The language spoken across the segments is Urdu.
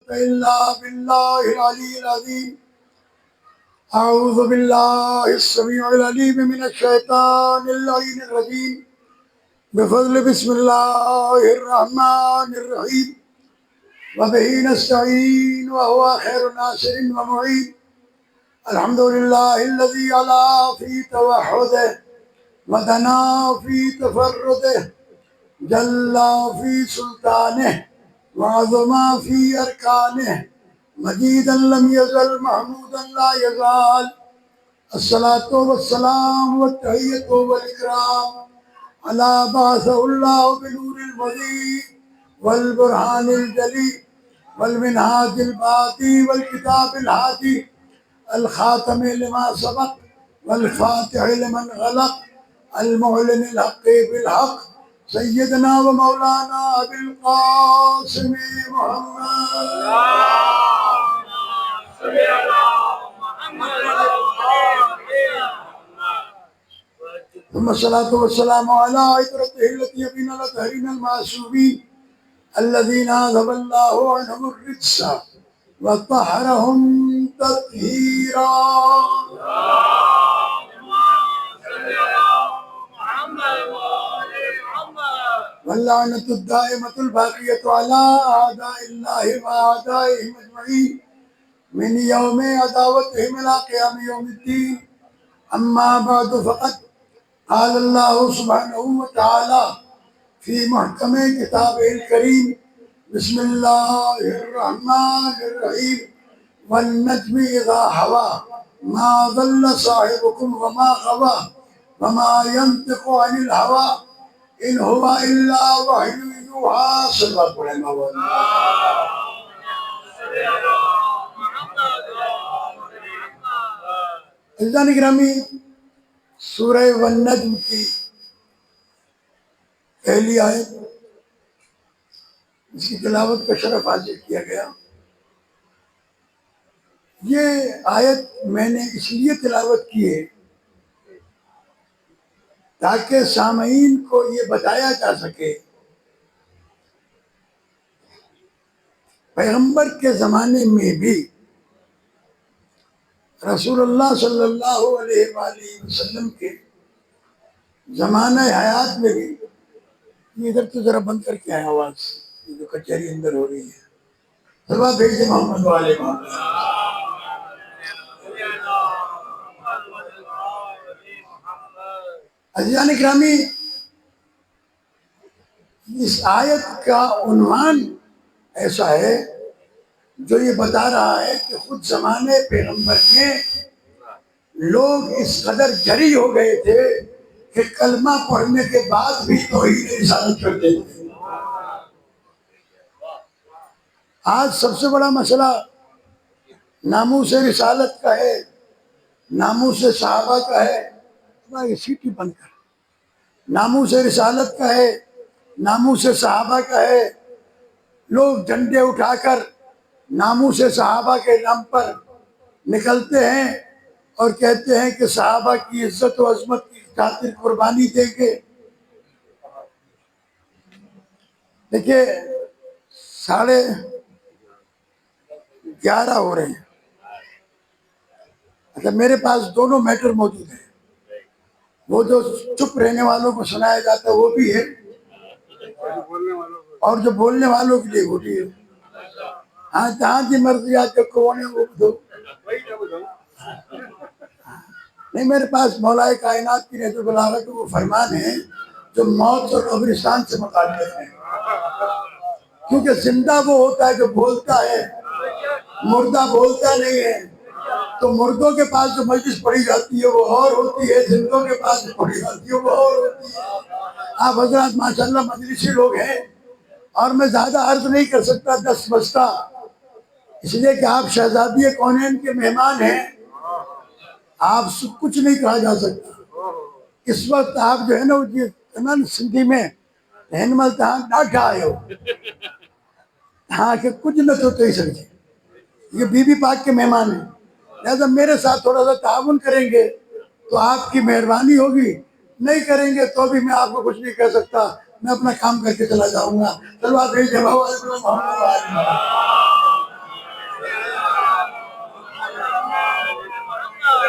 إلا بالله العلي العظيم. أعوذ بالله السميع العليم من الشيطان اللعين الرجيم. بفضل بسم الله الرحمن الرحيم. وبه نستعين وهو خير ناصر ومعين. الحمد لله الذي علا في توحده ودنا في تفرده جل في سلطانه وعظم في أركانه مجيدا لم يزل محمودا لا يزال. الصلاة والسلام والتحية والإكرام على بعثه الله بنور المبين والبرهان الجلي والمنهاج الباقي والكتاب الهادي الخاتم لما سبق والفاتح لمن غلق المعلن الحق بالحق سيدنا ومولانا أبي القاسم محمد. ثم الصلاة والسلام على عترته التي يبين لطهرين المعصومين الذين عذب الله عنهم الرجس وطهرهم تطهيرا. واللعنة الدائمة الباقية على أعداء الله وأعدائهم أجمعين من يوم عداوتهم إلى قيام يوم الدين. أما بعد فقد قال الله سبحانه وتعالى في محكم كتابه الكريم بسم الله الرحمن الرحيم والنجم إذا هوى ما ضل صاحبكم وما غوى وما ينطق عن الهوى إن هو إلا وحي يوحى. صلی اللہ علیہ وسلم. عزیزان گرامی، سورہ والنجم کی پہلی آیت اس کی تلاوت کا شرف حاصل کیا گیا. یہ آیت میں نے اس لیے تلاوت کی ہے تاکہ سامعین کو یہ بتایا جا سکے پیغمبر کے زمانے میں بھی رسول اللہ صلی اللہ علیہ وآلہ وسلم کے زمانہ حیات میں بھی. یہ ادھر تو ذرا بند کر کے آئے آواز، یہ جو کچہری اندر ہو رہی ہے. سبا بھیجے محمد والے محمد. عزیزان اکرامی، اس آیت کا عنوان ایسا ہے جو یہ بتا رہا ہے کہ خود زمانے پیغمبر میں لوگ اس قدر جری ہو گئے تھے کہ کلمہ پڑھنے کے بعد بھی توحید رسالت کرتے تھے. آج سب سے بڑا مسئلہ ناموس رسالت کا ہے، ناموس صحابہ کا ہے. یہ سیٹی بند کر. ناموس رسالت کا ہے، ناموس صحابہ کا ہے. لوگ جھنڈے اٹھا کر ناموس صحابہ کے نام پر نکلتے ہیں اور کہتے ہیں کہ صحابہ کی عزت و عظمت کی خاطر قربانی دیں گے. دیکھیے 11:30 ہو رہے ہیں. اچھا، میرے پاس دونوں میٹر موجود ہیں. وہ جو چپ رہنے والوں کو سنایا جاتا ہے وہ بھی ہے، اور جو بولنے والوں کے لیے وہ بھی ہے. ہاں، جہاں کی مرضی آج تک کون ہے وہ دو. نہیں، میرے پاس مولا کائنات کی نہج البلاغہ کا وہ فرمان ہے جو موت اور قبرستان سے متعلق ہے. کیونکہ زندہ وہ ہوتا ہے جو بولتا ہے، مردہ بولتا نہیں ہے. تو مردوں کے پاس جو مجلس پڑھی جاتی ہے وہ اور ہوتی ہے، زندوں کے پاس جو پڑھی جاتی ہے وہ اور ہوتی ہے. آپ حضرات ماشاءاللہ مجلسی لوگ ہیں، اور میں زیادہ عرض نہیں کر سکتا 10 بستہ، اس لیے کہ آپ شہزادی کونین کے مہمان ہیں. آپ سب کچھ نہیں کہا جا سکتا. اس وقت آپ جو ہے نا سندھی میں ہنمل تہاں ڈاٹھا آئے ہو. ہاں کہ کچھ نہ تو ہی سمجھے. یہ بی بی پاک کے مہمان ہیں، لہذا میرے ساتھ تھوڑا سا تعاون کریں گے تو آپ کی مہربانی ہوگی. نہیں کریں گے تو بھی میں آپ کو کچھ نہیں کہہ سکتا. میں اپنا کام کر کے چلا جاؤں گا. چلو آپ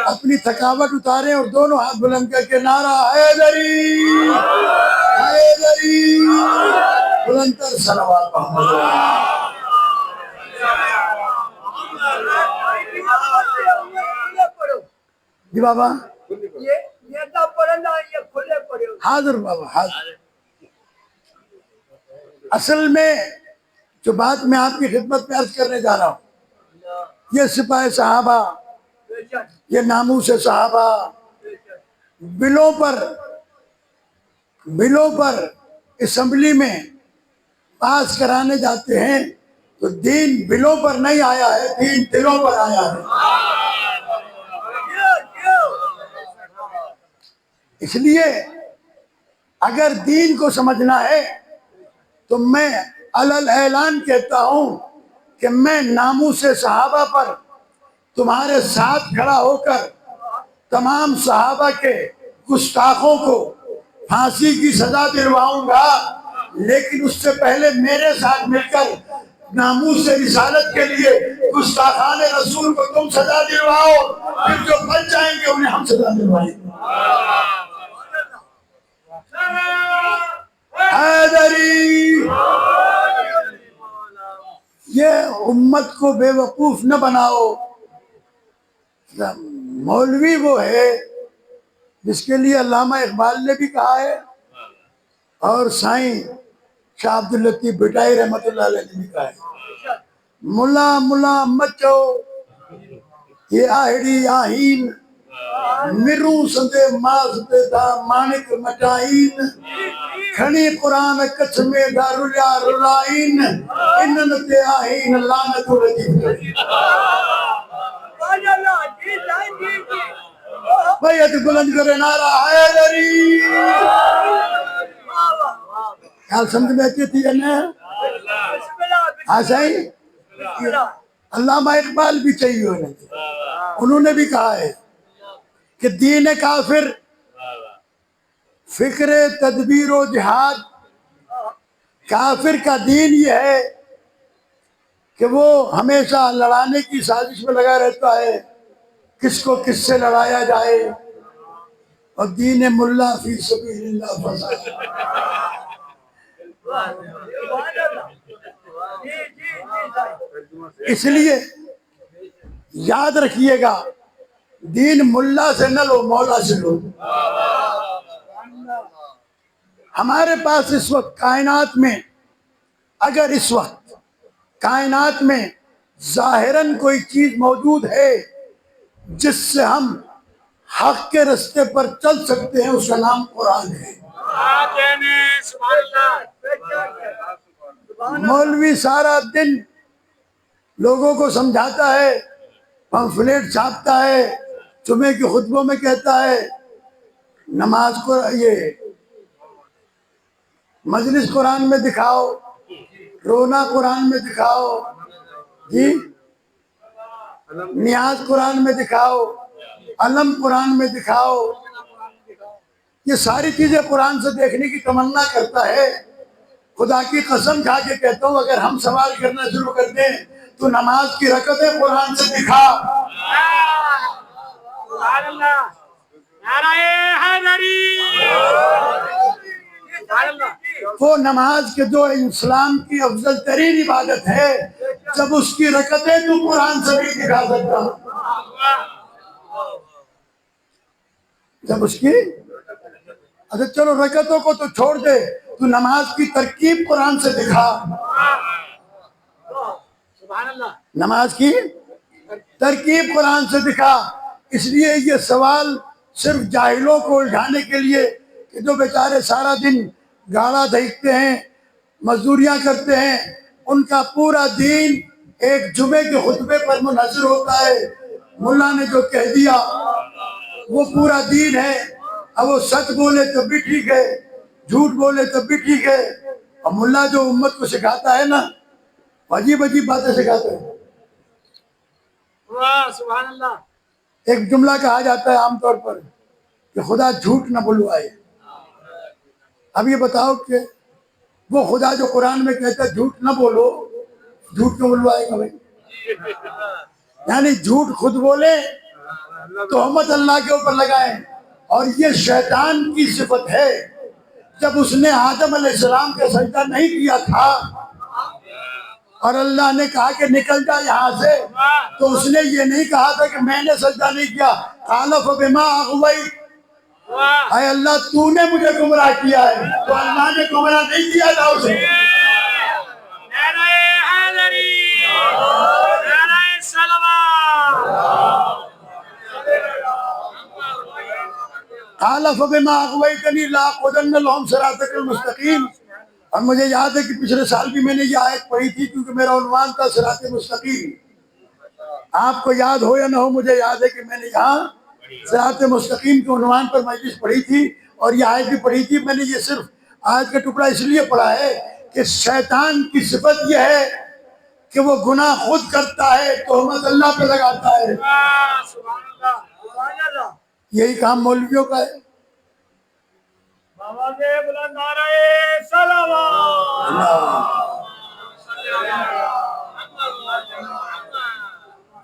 اپنی تھکاوٹ اتاریں اور دونوں ہاتھ بلند کر کے نعرہ حیدری حیدری بلند کر صلوات محمد جی بابا حاضر بابا حاضر. اصل میں جو بات میں آپ کی خدمت میں عرض کرنے جا رہا ہوں، یہ سپاہ صحابہ، یہ ناموس صحابہ بلوں پر اسمبلی میں پاس کرانے جاتے ہیں تو دین بلوں پر نہیں آیا ہے، دین دلوں پر آیا ہے. اس لیے اگر دین کو سمجھنا ہے تو میں علل اعلان کہتا ہوں کہ میں ناموس صحابہ پر تمہارے ساتھ کھڑا ہو کر تمام صحابہ کے گستاخوں کو پھانسی کی سزا دلواؤں گا، لیکن اس سے پہلے میرے ساتھ مل کر ناموس رسالت کے لیے گستاخان رسول کو تم سزا دلواؤ، پھر جو بچ جائیں گے انہیں ہم سزا دلوائیں گے. حیدری. یہ امت کو بے وقوف نہ بناؤ. مولوی وہ ہے جس کے لیے علامہ اقبال نے بھی کہا ہے اور سائیں شاہ عبداللطیف بھٹائی رحمۃ اللہ علیہ نے بھی کہا ہے، ملا ملا مچو یہ آہڑی آہین مروں سندے ماز پہ دا مانک مٹائین کھنی قرآن کچھ میں دا رلیا رلائین انن تے آہین لانت رجی بیعت بلند کرے نعرہ حیدری. خیال سمجھ میں آتی تھی نا؟ ہاں صحیح. علامہ اقبال بھی چاہیے ہونے تھے، انہوں نے بھی کہا ہے کہ دین کافر فکر تدبیر و جہاد، کافر کا دین یہ ہے کہ وہ ہمیشہ لڑانے کی سازش میں لگا رہتا ہے، کس کو کس سے لڑایا جائے، اور دین ملا فی سبیل اللہ فساد. اس لیے یاد رکھیے گا، دین ملا سے نہ لو، مولا سے لو. ہمارے پاس اس وقت کائنات میں، اگر اس وقت کائنات میں ظاہراً کوئی چیز موجود ہے جس سے ہم حق کے رستے پر چل سکتے ہیں، اس کا نام قرآن ہے. مولوی سارا دن لوگوں کو سمجھاتا ہے، پمفلیٹ چھاپتا ہے، جمعے کے خطبوں میں کہتا ہے نماز کو یہ مجلس قرآن میں دکھاؤ، رونا قرآن میں دکھاؤ، جی نیاز قرآن میں دکھاؤ، علم قرآن میں دکھاؤ. یہ ساری چیزیں قرآن سے دیکھنے کی تمنا کرتا ہے. خدا کی قسم کھا کے کہتا ہوں، اگر ہم سوال کرنا شروع کر دیں تو نماز کی رکعتیں قرآن سے دکھا. وہ نماز کے جو اسلام کی افضل ترین عبادت ہے، جب اس کی رکعتیں تو قرآن سے نہیں دکھا سکتا. جب اس کی اچھا چلو رکعتوں کو تو چھوڑ دے، تو نماز کی ترکیب قرآن سے دکھا. نماز کی ترکیب قرآن سے دکھا. اس لیے یہ سوال صرف جاہلوں کو الجھانے کے لیے کہ جو بیچارے سارا دن گاڑا دھیکتے ہیں، مزدوریاں کرتے ہیں، ان کا پورا دین ایک جمعے کے خطبے پر منحصر ہوتا ہے. ملا نے جو کہہ دیا وہ پورا دین ہے. اب وہ سچ بولے تب بھی ٹھیک ہے، جھوٹ بولے تب بھی ٹھیک ہے. اور ملا جو امت کو سکھاتا ہے نا، عجیب عجیب باتیں سکھاتے ہیں. سبحان اللہ. ایک جملہ کہا جاتا ہے عام طور پر کہ خدا جھوٹ نہ بلوائے. اب یہ بتاؤ کہ وہ خدا جو قرآن میں کہتا ہے جھوٹ نہ بولو، جھوٹ کیوں بلوائے گا بھائی؟ یعنی جھوٹ خود بولے تہمت اللہ کے اوپر لگائیں. اور یہ شیطان کی صفت ہے. جب اس نے آدم علیہ السلام کا سجدہ نہیں کیا تھا اور اللہ نے کہا کہ نکل جا یہاں سے، تو اس نے یہ نہیں کہا تھا کہ میں نے سجدہ نہیں کیا. قال فبما اغویت، اے اللہ تو نے مجھے گمراہ کیا ہے. تو اللہ نے گمراہ نہیں کیا تھا اسے. قال فبما اغویتنی لاقعدن لهم صراطک المستقیم. اور مجھے یاد ہے کہ پچھلے سال بھی میں نے یہ آیت پڑھی تھی کیونکہ میرا عنوان تھا صراط مستقیم. آپ کو یاد ہو یا نہ ہو، مجھے یاد ہے کہ میں نے یہاں صراط مستقیم کے عنوان پر مجلس پڑھی تھی اور یہ آیت بھی پڑھی تھی. میں نے یہ صرف آیت کا ٹکڑا اس لیے پڑھا ہے کہ شیطان کی صفت یہ ہے کہ وہ گناہ خود کرتا ہے، تہمت اللہ پہ لگاتا ہے. یہی کام مولویوں کا ہے.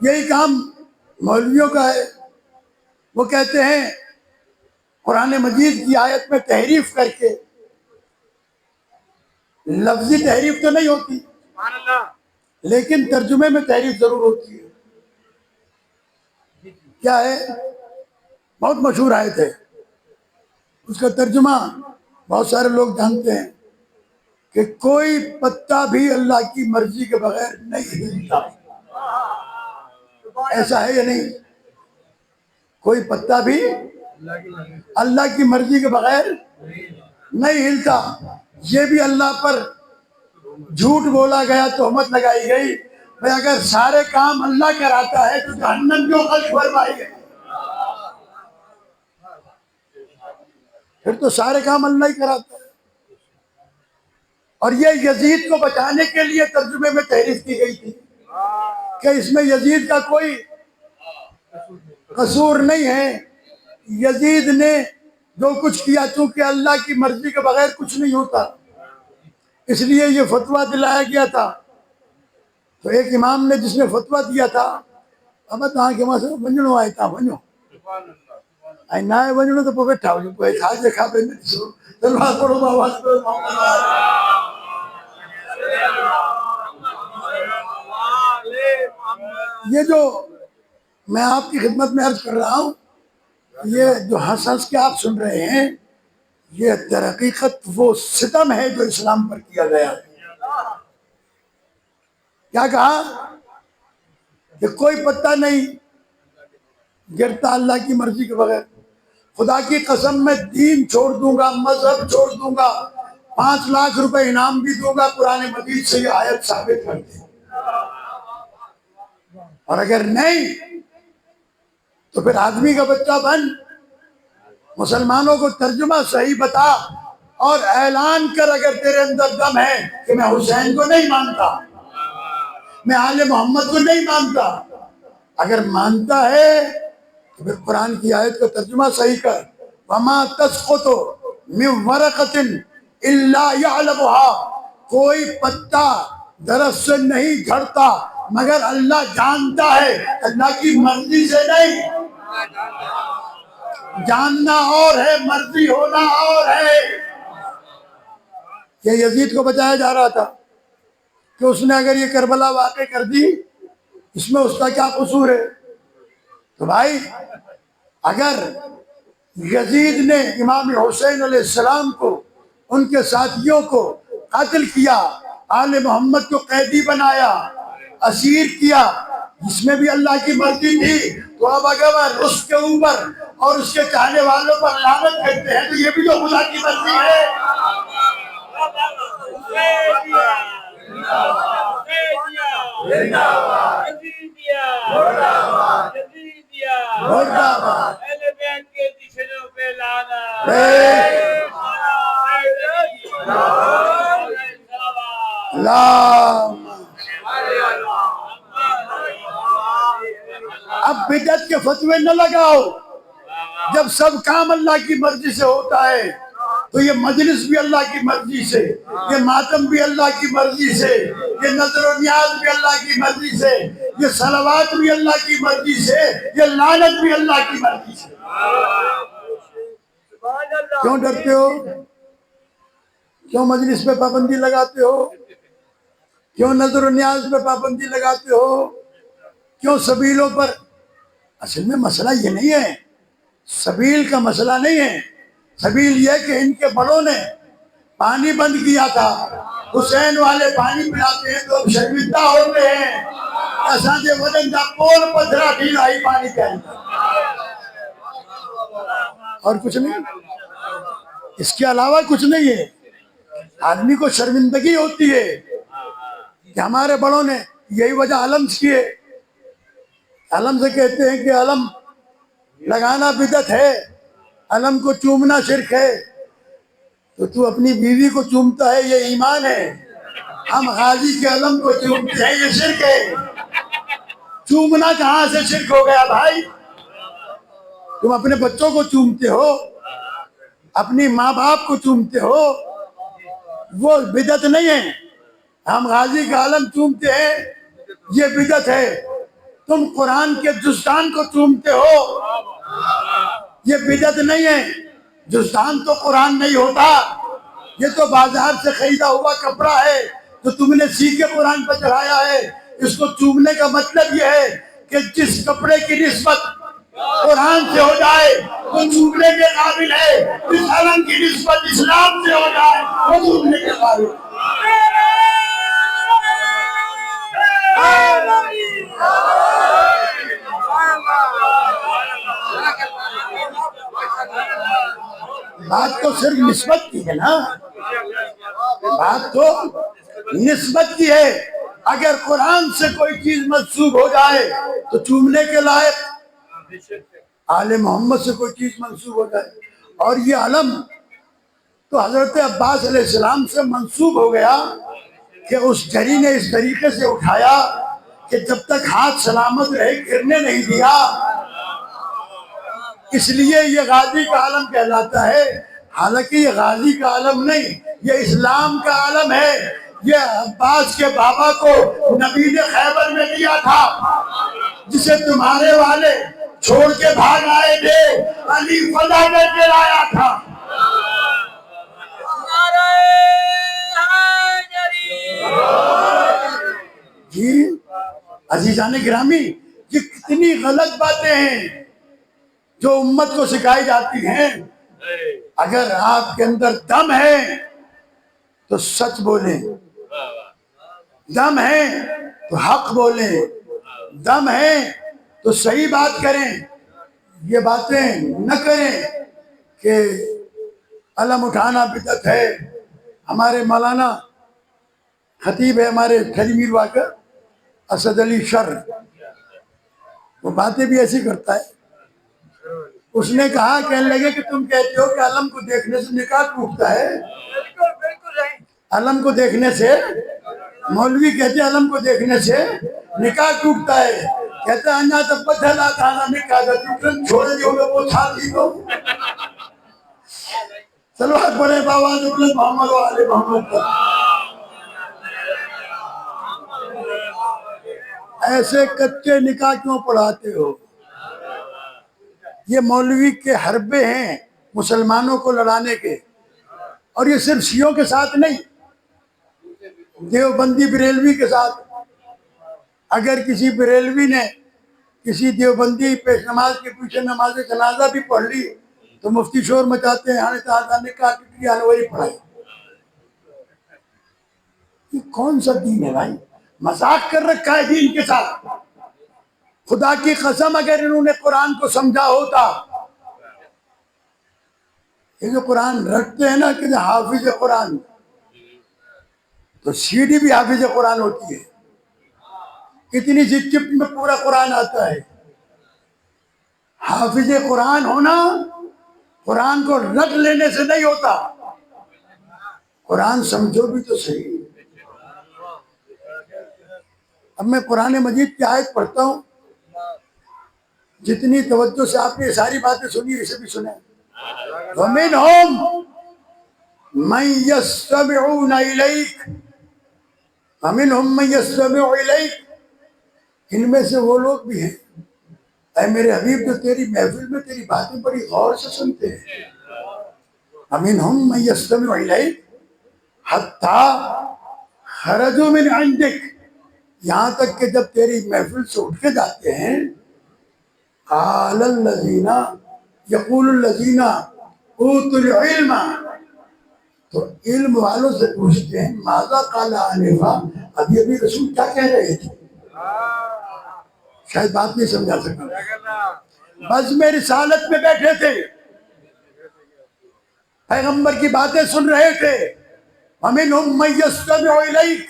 یہی کام مولویوں کا ہے. وہ کہتے ہیں قرآن مجید کی آیت میں تحریف کر کے، لفظی تحریف تو نہیں ہوتی لیکن ترجمے میں تحریف ضرور ہوتی ہے. کیا ہے؟ بہت مشہور آیت ہے، اس کا ترجمہ بہت سارے لوگ جانتے ہیں کہ کوئی پتا بھی اللہ کی مرضی کے بغیر نہیں ہلتا. ایسا ہے یا نہیں؟ کوئی پتا بھی اللہ کی مرضی کے بغیر نہیں ہلتا. یہ بھی اللہ پر جھوٹ بولا گیا، تہمت لگائی گئی. بھئی اگر سارے کام اللہ کراتا ہے تو جہنم کیوں خلق فرمائی گئی؟ پھر تو سارے کام اللہ ہی کراتا ہے. اور یہ یزید کو بچانے کے لیے ترجمے میں تحریف کی گئی تھی کہ اس میں یزید کا کوئی قصور نہیں ہے. یزید نے جو کچھ کیا، چونکہ اللہ کی مرضی کے بغیر کچھ نہیں ہوتا، اس لیے یہ فتویٰ دلایا گیا تھا. تو ایک امام نے جس نے فتویٰ دیا تھا، اب تاں کے وہاں سے ونجنو آئے تھا ونجو آئے نہ آئے ونجنو تو پہ بیٹھا ونجو کوئی خاص دیکھا پہ نہیں سو تلوار پڑھو باواز پڑھو یہ جو میں آپ کی خدمت میں عرض کر رہا ہوں، یہ جو ہنس ہنس کے آپ سن رہے ہیں، یہ در حقیقت وہ ستم ہے جو اسلام پر کیا گیا ہے. کیا کہا کہ کوئی پتہ نہیں گرتا اللہ کی مرضی کے بغیر. خدا کی قسم میں دین چھوڑ دوں گا، مذہب چھوڑ دوں گا، 5 لاکھ روپے انعام بھی دوں گا، قرآن مجید سے یہ آیت ثابت کر دے. اور اگر نہیں تو پھر آدمی کا بچہ بن، مسلمانوں کو ترجمہ صحیح بتا اور اعلان کر اگر تیرے اندر دم ہے کہ میں حسین کو نہیں مانتا، میں آل محمد کو نہیں مانتا. اگر مانتا ہے تو پھر قرآن کی آیت کا ترجمہ صحیح کر. وَمَا تَسْقُطُ مِنْ وَرَقَةٍ إِلَّا يَعْلَمُهَا، کوئی پتا درخت سے نہیں جھڑتا مگر اللہ جانتا ہے. اللہ کی مرضی سے نہیں. جاننا اور ہے، مرضی ہونا اور ہے. یہ یزید کو بچایا جا رہا تھا کہ اس نے اگر یہ کربلا واقع کر دی، اس میں اس کا کیا قصور ہے؟ تو بھائی اگر یزید نے امام حسین علیہ السلام کو، ان کے ساتھیوں کو قتل کیا، آل محمد کو قیدی بنایا، اسیر کیا، جس میں بھی اللہ کی مرضی تھی، تو اب اگر اس کے اوپر اور اس کے چاہنے والوں پر لعنت کرتے ہیں تو یہ بھی تو خدا کی مرضی ہے. اب بدعت کے فتوے نہ لگاؤ. جب سب کام اللہ کی مرضی سے ہوتا ہے تو یہ مجلس بھی اللہ کی مرضی سے، یہ ماتم بھی اللہ کی مرضی سے، یہ نظر و نیاز بھی اللہ کی مرضی سے، یہ صلوات بھی اللہ کی مرضی سے، یہ لعنت بھی اللہ کی مرضی سے۔ کیوں ڈرتے ہو؟ کیوں مجلس پہ پابندی لگاتے ہو؟ کیوں نظر و نیاز پہ پابندی لگاتے ہو؟ کیوں سبیلوں پر؟ اصل میں مسئلہ یہ نہیں ہے، سبیل کا مسئلہ نہیں ہے، سبیل یہ کہ ان کے بڑوں نے پانی بند کیا تھا، حسین والے پانی پلاتے ہیں تو شرمندہ ہوتے ہیں، ایسا دے وطن دا پول پتھرا ڈھیل آئی پانی کے اندر، اور کچھ نہیں، اس کے علاوہ کچھ نہیں ہے۔ آدمی کو شرمندگی ہوتی ہے کہ ہمارے بڑوں نے یہی وجہ علم کیے، علم سے کہتے ہیں کہ علم لگانا بدعت ہے، علم کو چومنا شرک ہے، تو تو اپنی بیوی کو چومتا ہے یہ ایمان ہے، ہم غازی کے علم کو چومتے ہیں یہ شرک ہے۔ چومنا کہاں سے شرک ہو گیا بھائی؟ تم اپنے بچوں کو چومتے ہو، اپنی ماں باپ کو چومتے ہو، وہ بدعت نہیں ہے۔ ہم غازی کا علم چومتے ہیں یہ بدعت ہے۔ تم قرآن کے جزدان کو چومتے ہو، یہ بدعت نہیں ہے۔ جزدان تو قرآن نہیں ہوتا، یہ تو بازار سے خریدا ہوا کپڑا ہے جو تم نے سی کے قرآن پہ چڑھایا ہے۔ اس کو چومنے کا مطلب یہ ہے کہ جس کپڑے کی نسبت قرآن سے ہو جائے وہ چومنے کے قابل ہے، جس علم کی نسبت اسلام سے ہو جائے وہ چومنے کے قابل ہے۔ بات تو صرف نسبت کی ہے نا، بات تو نسبت کی ہے۔ اگر قرآن سے کوئی چیز منسوب ہو جائے تو چومنے کے لائق، آل محمد سے کوئی چیز منسوب ہو جائے، اور یہ علم تو حضرت عباس علیہ السلام سے منسوب ہو گیا کہ اس جری نے اس طریقے سے اٹھایا کہ جب تک ہاتھ سلامت رہے گرنے نہیں دیا، اس لیے یہ غازی کا علم کہلاتا ہے۔ حالانکہ یہ غازی کا علم نہیں، یہ اسلام کا علم ہے۔ یہ عباس کے بابا کو نبی نے خیبر میں دیا تھا، جسے تمہارے والے چھوڑ کے بھاگ آئے تھے، علی فدا کر کے لایا تھا۔ جی عزیزان گرامی، یہ کتنی غلط باتیں ہیں جو امت کو سکھائی جاتی ہیں۔ اگر آپ کے اندر دم ہے تو سچ بولیں، دم ہے تو حق بولیں، دم ہے تو صحیح بات کریں، یہ باتیں نہ کریں کہ علم اٹھانا بدعت ہے۔ ہمارے مولانا خطیب ہے ہمارے خلیمیر واقع اسد علی شر، وہ باتیں بھی ایسی کرتا ہے۔ اس نے کہا، کہنے لگے کہ تم کہتے ہو کہ علم کو دیکھنے سے نکاح ٹوٹتا ہے، علم کو دیکھنے سے، مولوی کہتے ہیں علم کو دیکھنے سے نکاح ٹوٹتا ہے، کہتا ہے انجا تب بدھلا تھانا نکاح دا ٹوٹن چھوڑے جو میں وہ چھا دی دو۔ صلوات پڑھے بابا دولت محمد و آل محمد پر۔ ایسے کچے نکاح کیوں پڑھاتے ہو؟ یہ مولوی کے حربے ہیں مسلمانوں کو لڑانے کے، اور یہ صرف شیعوں کے ساتھ نہیں، دیوبندی بریلوی کے ساتھ۔ اگر کسی بریلوی نے کسی دیوبندی پیش نماز کے پیچھے نماز جنازہ بھی پڑھ لی تو مفتی شور مچاتے ہیں ہاں نکاح ٹوٹ گیا وہی پڑھائے۔ یہ کون سا دین ہے بھائی؟ مذاق کر رکھا ہے دین کے ساتھ۔ خدا کی قسم اگر انہوں نے قرآن کو سمجھا ہوتا، یہ جو قرآن رکھتے ہیں نا کہ حافظ قرآن، تو سی ڈی بھی حافظ قرآن ہوتی ہے، کتنی سی چپ میں پورا قرآن آتا ہے۔ حافظ قرآن ہونا قرآن کو رٹ لینے سے نہیں ہوتا، قرآن سمجھو بھی تو صحیح۔ اب میں قرآن مجید کی آیت پڑھتا ہوں، جتنی توجہ سے آپ نے ساری باتیں سنی اسے بھی سنیں۔ وَمِنْهُمْ مَنْ يَسْتَمِعُونَ إِلَيْكَ، وَمِنْهُمْ مَن يَسْتَمِعُ إِلَيْكَ، ان میں سے وہ لوگ بھی ہیں اے میرے حبیب جو تیری محفل میں تیری باتیں بڑی غور سے سنتے ہیں. وَمِنْهُمْ مَن يَسْتَمِعُ إِلَيْكَ حَتَّى خَرَجُوا مِنْ عِنْدِكَ، یہاں تک کہ جب تیری محفل سے اٹھ کے جاتے ہیں قَالَ الَّذِينَ يَقُولُ الَّذِينَ أُوتُوا الْعِلْمَ، تو علم والوں سے پوچھتے ہیں ماذا قال آنفا، ابھی ابھی رسول کیا کہہ رہے تھے. شاید بات نہیں سمجھا سکا. بس میں رسالت میں بیٹھے تھے، پیغمبر کی باتیں سن رہے تھے. وَمِنْهُمْ مَن يَسْتَمِعُ إِلَيْكَ،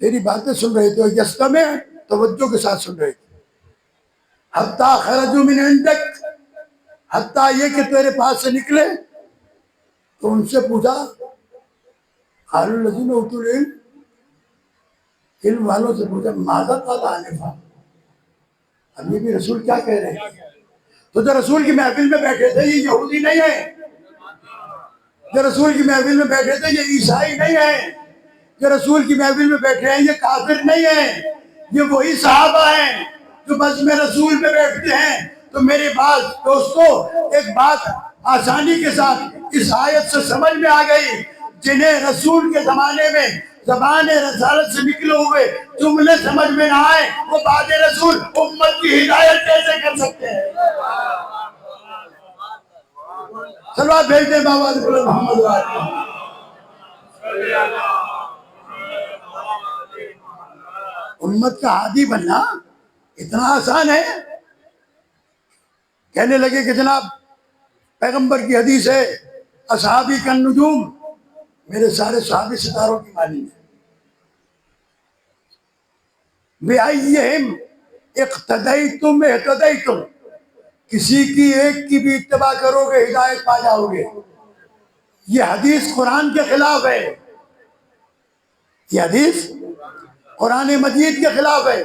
تیری باتیں سن رہے تھے، اور یستمع توجہ کے ساتھ سن رہے تھے. حتیٰ خرجوا من عندک، حتیٰ یہ کہ تیرے پاس سے نکلے. تو ان سے پوچھا قالوا الذین اوتوا العلم، علم والوں سے پوچھا ماذا قال آنفا، ابھی بھی رسول کیا کہہ رہے ہیں. تو جو رسول کی محفل میں بیٹھے تھے یہ یہودی نہیں ہے، جو رسول کی محفل میں بیٹھے تھے یہ عیسائی نہیں ہے، جو رسول کی محفل میں بیٹھے ہیں یہ کافر نہیں ہے، یہ وہی صحابہ ہیں جو بس میں رسول میں بیٹھتے ہیں. تو میرے بات دوستو، ایک بات آسانی کے ساتھ اس آیت سے سمجھ میں آ گئی، جنہیں رسول کے زمانے میں زبان رسالت سے نکلے ہوئے جملے سمجھ میں نہ آئے، وہ بعد رسول امت کی ہدایت کیسے کر سکتے ہیں. سلوات بھیج دیں بابا محمد وآلہ. امت کا ہادی بننا اتنا آسان ہے. کہنے لگے کہ جناب پیغمبر کی حدیث ہے اصحابی کالنجوم، میرے سارے صحابی ستاروں کی مانی ہیں. بِأَيِّهِمْ اقتدیتم اہتدیتم، کسی کی ایک کی بھی اتباع کرو گے ہدایت پا جاؤ گے. یہ حدیث قرآن کے خلاف ہے، یہ حدیث قرآن مجید کے خلاف ہے.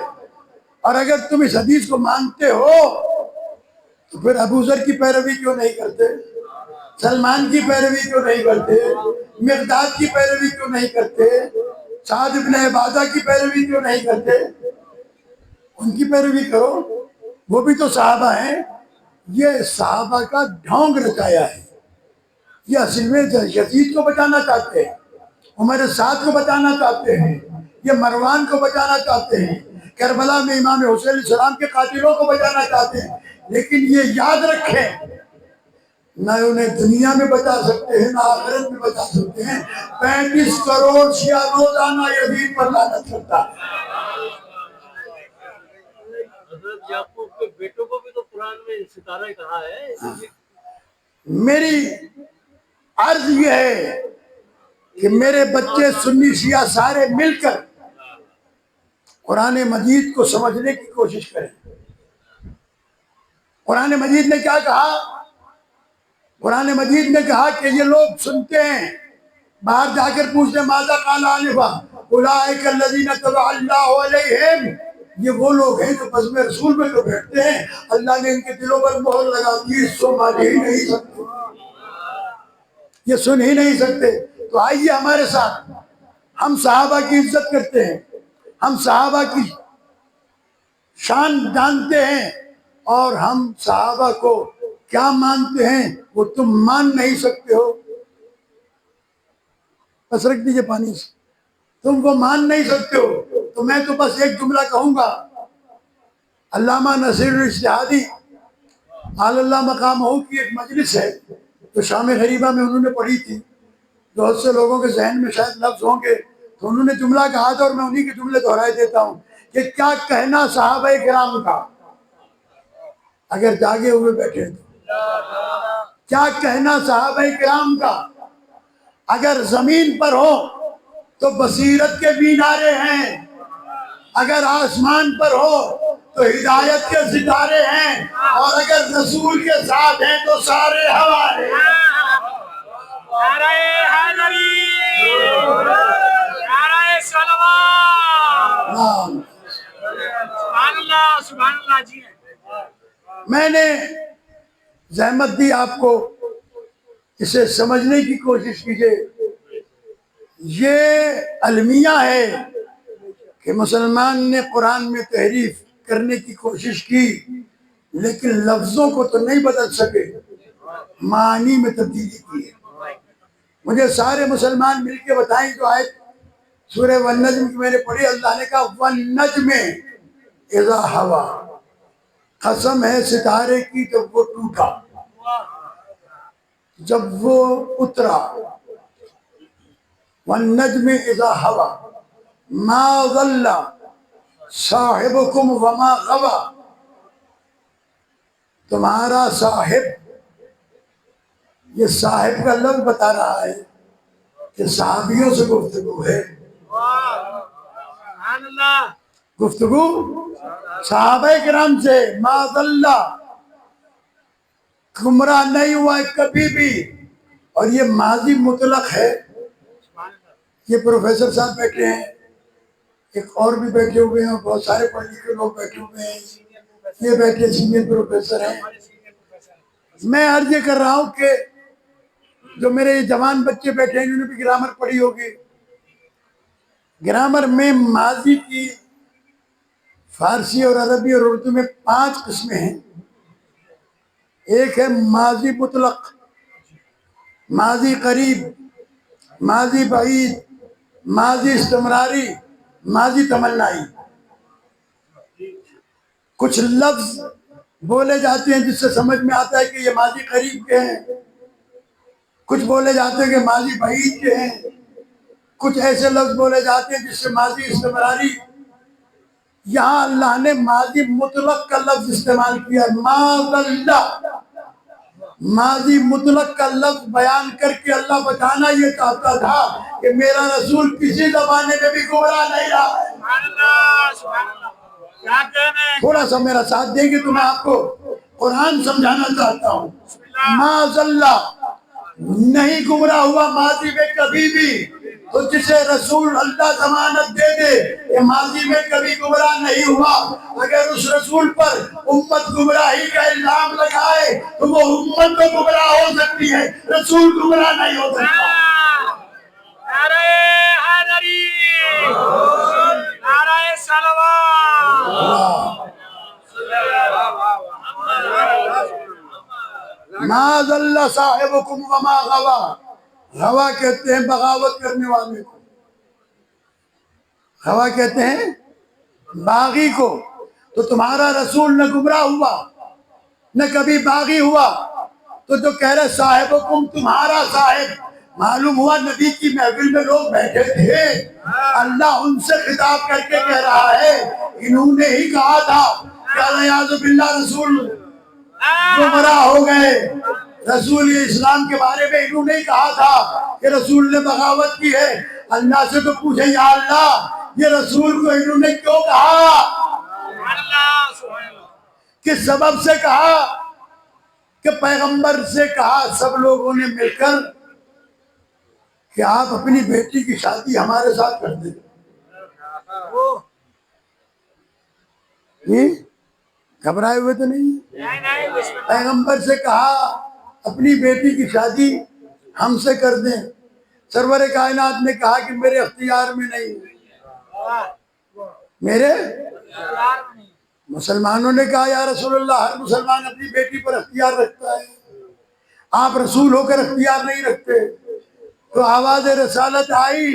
اور اگر تم اس حدیث کو مانتے ہو تو پھر ابو ذر کی پیروی کیوں نہیں کرتے، سلمان کی پیروی کیوں نہیں کرتے، مقداد کی پیروی کیوں نہیں کرتے، سعد بن عبادہ کی پیروی کیوں نہیں کرتے. ان کی پیروی کرو، وہ بھی تو صحابہ ہیں. یہ صحابہ کا ڈھونگ رچایا ہے. یہ اصل میں یزید کو بچانا چاہتے ہیں، عمر سعد کو بچانا چاہتے ہیں، یہ مروان کو بچانا چاہتے ہیں، کربلا میں امام حسین علیہ السلام کے قاتلوں کو بچانا چاہتے ہیں. لیکن یہ یاد رکھیں نہ انہیں دنیا میں بچا سکتے ہیں نہ آخرت میں بچا سکتے ہیں. 35 کروڑ شیعہ روزانہ یزید پر لعنت کرتا ہے. حضرت یعقوب کے بیٹوں کو بھی تو قرآن میں ستارہ کہا ہے. میری عرض یہ ہے کہ میرے بچے سنی شیعہ سارے مل کر قرآن مجید کو سمجھنے کی کوشش کریں. قرآن مجید نے کیا کہا؟ قرآن مجید نے کہا کہ یہ لوگ سنتے ہیں، باہر جا کر پوچھتے ہیں ماذا قال آنفا اولئک الذین طبع اللہ علیہم، یہ وہ لوگ ہیں جو بزم رسول میں جو بیٹھتے ہیں اللہ نے ان کے دلوں پر مہر لگا دی، سن ہی نہیں سکتے، یہ سن ہی نہیں سکتے. تو آئیے ہمارے ساتھ، ہم صحابہ کی عزت کرتے ہیں، ہم صحابہ کی شان جانتے ہیں، اور ہم صحابہ کو کیا مانتے ہیں وہ تم مان نہیں سکتے ہو. بس رکھ دیجئے پانی سے، تم وہ مان نہیں سکتے ہو. تو میں تو بس ایک جملہ کہوں گا. علامہ نصیر الاشتہادی علی اللہ مقامہ کی ایک مجلس ہے جو شام غریبہ میں انہوں نے پڑھی تھی، بہت سے لوگوں کے ذہن میں شاید لفظ ہوں گے، تو انہوں نے جملہ کہا تھا اور میں انہی کے جملے دہرائے دیتا ہوں کہ کیا کہنا صحابہ کرام کا اگر جاگے ہوئے بیٹھے تو، کیا کہنا صحابہ کرام کا اگر زمین پر ہو تو بصیرت کے مینارے ہیں، اگر آسمان پر ہو تو ہدایت کے ستارے ہیں، اور اگر رسول کے ساتھ ہیں تو سارے ہمارے. نعرہ حیدری، نعرہ صلوات، نعم. سبحان اللہ سبحان اللہ. جی میں نے زحمت دی آپ کو، اسے سمجھنے کی کوشش کیجئے. یہ المیہ ہے کہ مسلمان نے قرآن میں تحریف کرنے کی کوشش کی لیکن لفظوں کو تو نہیں بدل سکے، معنی میں تبدیلی کی ہے۔ مجھے سارے مسلمان مل کے بتائیں جو آیت سورہ والنجم کی میں نے پڑھی، اللہ نے کہا والنجم اذا ہوا، قسم ہے ستارے کی جب وہ ٹوٹا، جب وہ اترا، والنجم اذا ہوا ما ضل صاحبکم وما غوا، تمہارا صاحب، یہ صاحب کا لفظ بتا رہا ہے کہ صحابیوں سے گفتگو ہے، سبحان اللہ، گفتگو صحابہ کرام سے، ما ضل، گمراہ نہیں ہوا ہے کبھی بھی، اور یہ ماضی مطلق ہے۔ یہ پروفیسر صاحب بیٹھے ہیں، ایک اور بھی بیٹھے ہوئے ہیں، بہت سارے پڑھ لکھے لوگ بیٹھے ہوئے ہیں، یہ بیٹھے سینئر پروفیسر ہیں۔ میں عرض یہ کر رہا ہوں کہ جو میرے جوان بچے بیٹھے ہیں انہوں نے بھی گرامر پڑھی ہوگی، گرامر میں ماضی کی فارسی اور عربی اور اردو میں 5 قسمیں ہیں۔ ایک ہے ماضی مطلق، ماضی قریب، ماضی بعید، ماضی استمراری، ماضی تمنائی۔ کچھ لفظ بولے جاتے ہیں جس سے سمجھ میں آتا ہے کہ یہ ماضی قریب کے ہیں، کچھ بولے جاتے ہیں کہ ماضی بعید کے ہیں، کچھ ایسے لفظ بولے جاتے ہیں جس سے ماضی استمراری۔ یہاں اللہ نے ماضی مطلق کا لفظ استعمال کیا، ما ضل، ماضی مطلق کا لفظ بیان کر کے اللہ بتانا یہ چاہتا تھا کہ میرا رسول کسی زمانے میں بھی گمراہ نہیں رہا ہے۔ سبحان اللہ، سبحان اللہ، کیا کہنے ہیں؟ تھوڑا سا میرا ساتھ دیں گے تو میں آپ کو قرآن سمجھانا چاہتا ہوں۔ ما ضل، نہیں گمراہ ہوا ماضی میں کبھی بھی، تو جسے رسول اللہ ضمانت دے دے کہ ماضی میں کبھی گمراہ نہیں ہوا، اگر اس رسول پر امت گمراہی کا الزام لگائے تو وہ امت تو گمراہ ہو سکتی ہے، رسول گمراہ نہیں ہو سکتا۔ نعرہ حیدری، نعرہ صلوات، ما ضل صاحبکم وما غوا، غوا کہتے ہیں بغاوت کرنے والے کو، غوا کہتے ہیں باغی کو۔ تو تمہارا رسول نہ گمراہ ہوا نہ کبھی باغی ہوا، تو جو کہہ رہے صاحبکم، تمہارا صاحب، معلوم ہوا نبی کی محفل میں لوگ بیٹھے تھے، اللہ ان سے خطاب کر کے کہہ رہا ہے انہوں نے ہی کہا تھا کہ الیاذ باللہ رسول گمراہ ہو گئے، رسول اسلام کے بارے میں انہوں نے کہا تھا کہ رسول نے بغاوت کی ہے۔ اللہ سے تو پوچھے یا اللہ یہ رسول کو انہوں نے کیوں کہا، سبحان اللہ، سبحان اللہ، کس سبب سے کہا؟ کہ پیغمبر سے کہا سب لوگوں نے مل کر کہ آپ اپنی بیٹی کی شادی ہمارے ساتھ کر دیں۔ گھبرائے ہوئے تو نہیں؟ نہیں، بسم اللہ، پیغمبر سے کہا اپنی بیٹی کی شادی ہم سے کر دیں، سرور کائنات نے کہا کہ میرے اختیار میں نہیں، میرے مسلمانوں نے کہا یا رسول اللہ ہر مسلمان اپنی بیٹی پر اختیار رکھتا ہے، آپ رسول ہو کر اختیار نہیں رکھتے۔ تو آواز رسالت آئی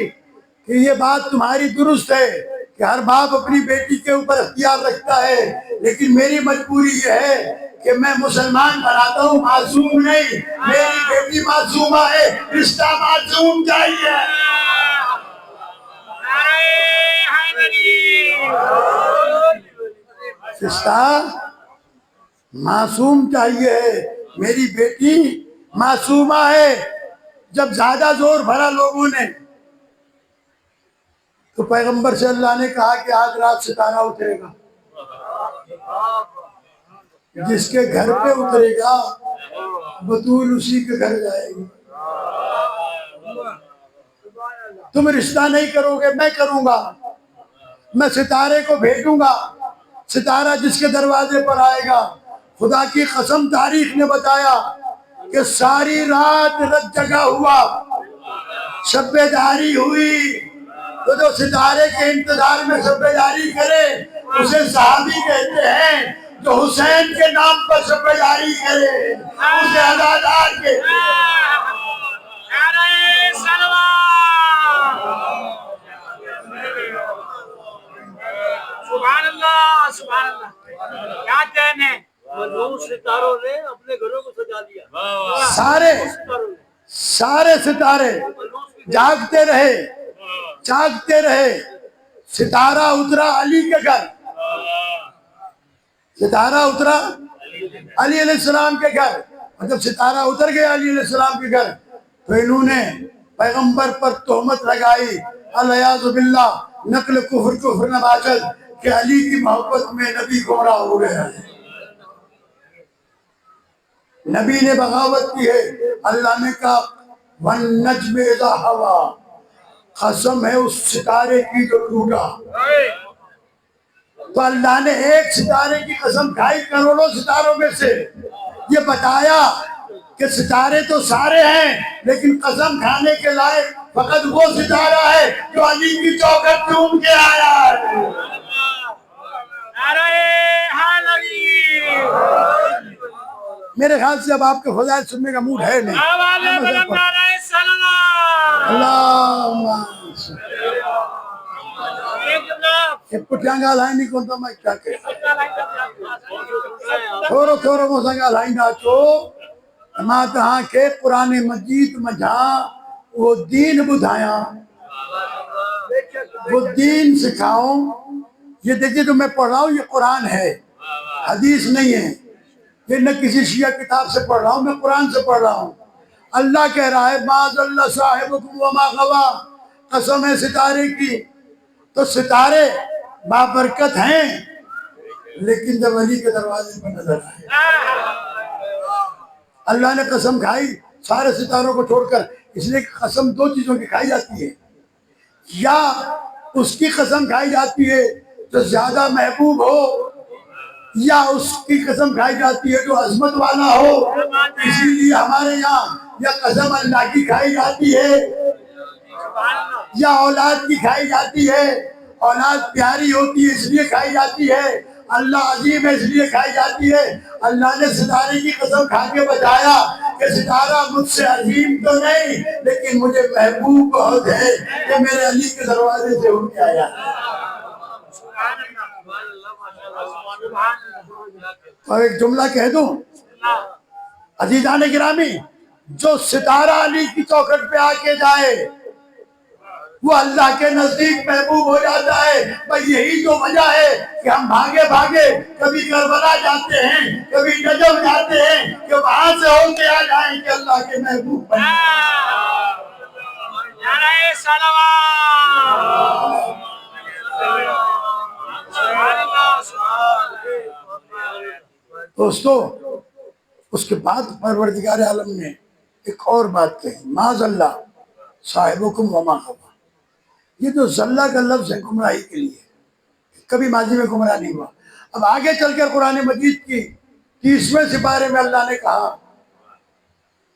کہ یہ بات تمہاری درست ہے کہ ہر باپ اپنی بیٹی کے اوپر اختیار رکھتا ہے، لیکن میری مجبوری یہ ہے کہ میں مسلمان بناتا ہوں، معصوم نہیں، میری بیٹی معصومہ ہے، رشتہ معصوم چاہیے۔ نعرہ حیدری، رشتہ معصوم چاہیے، میری بیٹی معصومہ ہے۔ جب زیادہ زور بھرا لوگوں نے تو پیغمبر سے اللہ نے کہا کہ آج رات ستارہ اترے گا، جس کے گھر پہ اترے گا بطول اسی کے گھر جائے گی۔ تم رشتہ نہیں کرو گے، میں کروں گا، میں ستارے کو بھیجوں گا، ستارہ جس کے دروازے پر آئے گا۔ خدا کی قسم تاریخ نے بتایا کہ ساری رات رت جگا ہوا، شب داری ہوئی تو جو ستارے کے انتظار میں شب داری کرے اسے صحابی کہتے ہیں، جو حسین کے نام پر شب داری کرے اسے عزادار کے سبحان اللہ سبحان اللہ، کیا کہنے. منحوس ستاروں نے اپنے گھروں کو سجا دیا. سارے ستارے جاگتے رہے. ستارہ اترا علی کے گھر، ستارہ اترا علی علیہ السلام کے گھر. اور جب ستارہ اتر گیا علی علیہ السلام کے گھر تو انہوں نے پیغمبر پر تہمت لگائی، العیاذ باللہ، نقل کفر نباشد، کہ علی کی محبت میں نبی گمراہ ہو گیا ہے، نبی نے بغاوت کی ہے. اللہ نے کہا وَالنَّجْمِ إِذَا هَوَىٰ، قسم ہے اس ستارے کی جو ٹوٹا. تو اللہ نے ایک ستارے کی قسم کھائی کروڑوں ستاروں میں سے. یہ بتایا کہ ستارے تو سارے ہیں لیکن قسم کھانے کے لائق فقط وہ ستارہ ہے جو علی کی چوکھٹ چوم کے آیا ہے. میرے خیال سے اب آپ کے فضائل سننے کا موڈ ہے نہیں. پٹھیاں لائن نہیں کونتا میں کیا کہ تھوڑا موسنگا لائن آچو ماں تہاں کے قرآن مجید مجھاں وہ دین بدھایاں، وہ دین سکھاؤں. یہ دیکھیں جو میں پڑھ رہا ہوں یہ قرآن ہے، حدیث نہیں ہے. یہ نہ کسی شیعہ کتاب سے پڑھ رہا ہوں، میں قرآن سے پڑھ رہا ہوں. اللہ کہہ رہا ہے مَاذَ اللَّهُ صَاحِبُكُمْ وَمَا غَوَىٰ، قسم ہے ستارے کی. تو ستارے بابرکت ہیں لیکن جب علی کے دروازے پر نظر آئے اللہ نے قسم کھائی سارے ستاروں کو چھوڑ کر. اس لیے قسم دو چیزوں کی کھائی جاتی ہے، یا اس کی قسم کھائی جاتی ہے جو زیادہ محبوب ہو، یا اس کی قسم کھائی جاتی ہے جو عظمت والا ہو. اسی لیے ہمارے یہاں یا قسم اللہ کی کھائی جاتی ہے یا اولاد کی کھائی جاتی ہے. اولاد پیاری ہوتی ہے اس لیے کھائی جاتی ہے، اللہ عظیم ہے اس لیے کھائی جاتی ہے. اللہ نے ستارے کی قسم کھا کے بتایا کہ ستارہ مجھ سے عظیم تو نہیں لیکن مجھے محبوب بہت ہے کہ میرے علی کے دروازے سے ہو کے آیا. اور ایک جملہ کہہ دوں عزیزان گرامی، جو ستارہ علی کی چوکھٹ پہ آ کے جائے وہ اللہ کے نزدیک محبوب ہو جاتا ہے. بس یہی تو وجہ ہے کہ ہم بھاگے کبھی کربلا جاتے ہیں کبھی نجف جاتے ہیں کہ وہاں سے ہو کے آ جائیں کہ اللہ کے محبوب بن دوستو. اس کے بعد پروردگار عالم نے ایک اور بات کہی، ماذ اللہ صاحبکم وما غویٰ. یہ جو ذلہ کا لفظ ہے گمراہی کے لیے، کبھی ماضی میں گمراہ نہیں ہوا. اب آگے چل کر قرآن مجید کی 30ویں سپارے میں اللہ نے کہا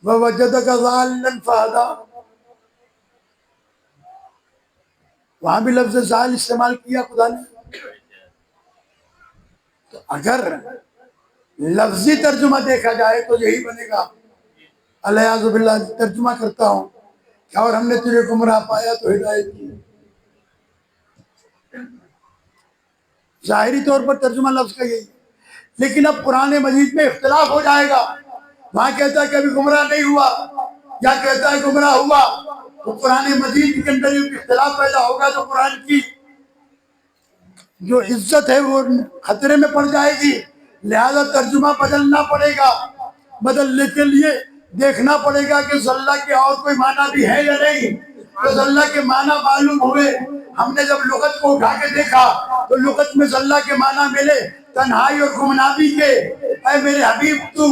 وَوَجَدَكَ ضَالًّا فَهَدَىٰ، وہاں بھی لفظ ضال استعمال کیا خدا نے. تو اگر لفظی ترجمہ دیکھا جائے تو یہی بنے گا، العیاذ باللہ. ترجمہ کرتا ہوں کہ اور ہم نے تجھے گمراہ پایا تو ہدایت کی. ظاہری طور پر ترجمہ لفظ کا یہی، لیکن اب قرآن مجید میں اختلاف ہو جائے گا. وہاں کہتا ہے کہ ابھی گمراہ نہیں ہوا یا کہتا ہے گمراہ ہوا. تو قرآن مجید کے اندر یہ اختلاف پیدا ہوگا تو قرآن کی جو عزت ہے وہ خطرے میں پڑ جائے گی. لہذا ترجمہ بدلنا پڑے گا. بدلنے کے لیے دیکھنا پڑے گا کہ ذلہ کے اور کوئی معنی بھی ہے یا نہیں. تو ذلہ کے معنی معلوم ہوئے. ہم نے جب لغت کو اٹھا کے دیکھا تو لغت میں ذلہ کے معنی ملے تنہائی اور گمنامی کے. اے میرے حبیب تو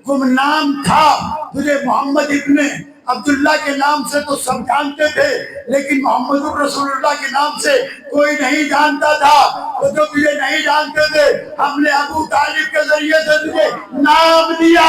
گمنام تھا، تجھے محمد ابن عبداللہ کے نام سے تو سب جانتے تھے لیکن محمد رسول اللہ کے نام سے کوئی نہیں جانتا تھا. تو جو تجھے نہیں جانتے تھے ہم نے ابو طالب کے ذریعے سے تجھے نام دیا.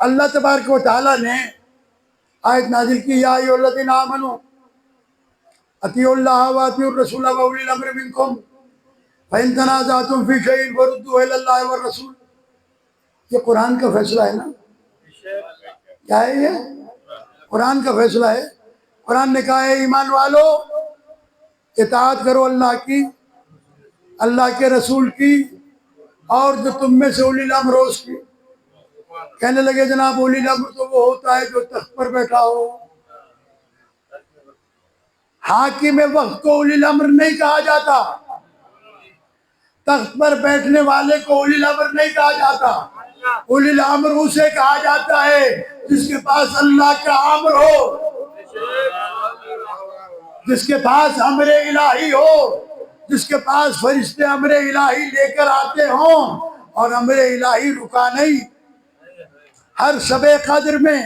اللہ تبارک و تعالیٰ نے آیت نازل کی یا ایھا الذین آمنوا اطیعوا اللہ واطیعوا الرسول واولی الامر منکم فإن تنازعتم فی شیء فردوہ الی اللہ والرسول. یہ قرآن کا فیصلہ ہے نا. کیا ہے یہ؟ قرآن کا فیصلہ ہے. قرآن نے کہا ہے ایمان والو اطاعت کرو اللہ کی، اللہ کے رسول کی، اور جو تم میں سے اولی الامر ہو اس کی. کہنے لگے جناب اولی الامر تو وہ ہوتا ہے جو تخت پر بیٹھا ہو. حاکم وقت کو اولی الامر نہیں کہا جاتا، تخت پر بیٹھنے والے کو اولی الامر نہیں کہا جاتا. اولی الامر اسے کہا جاتا ہے جس کے پاس اللہ کا امر ہو، جس کے پاس امر الہی ہو، جس کے پاس فرشتے امر الہی لے کر آتے ہوں اور امر الہی رکا نہیں. ہر شب قدر میں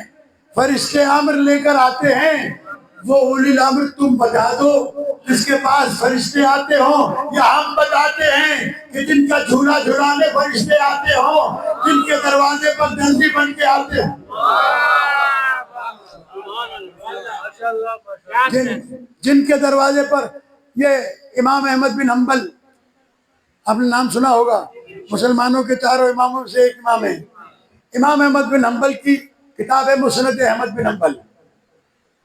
فرشتے امر لے کر آتے ہیں، وہ اولی الامر تم بتا دو. جس کے پاس فرشتے آتے ہوں یا ہم بتاتے ہیں کہ جن کا جھولا جھولانے فرشتے آتے ہوں، جن کے دروازے پر درزی بن کے آتے ہیں، جن کے دروازے پر. یہ امام احمد بن حنبل، آپ نے نام سنا ہوگا، مسلمانوں کے چاروں اماموں سے ایک امام ہے. امام احمد بن حنبل کی کتاب ہے مسند احمد بن حنبل،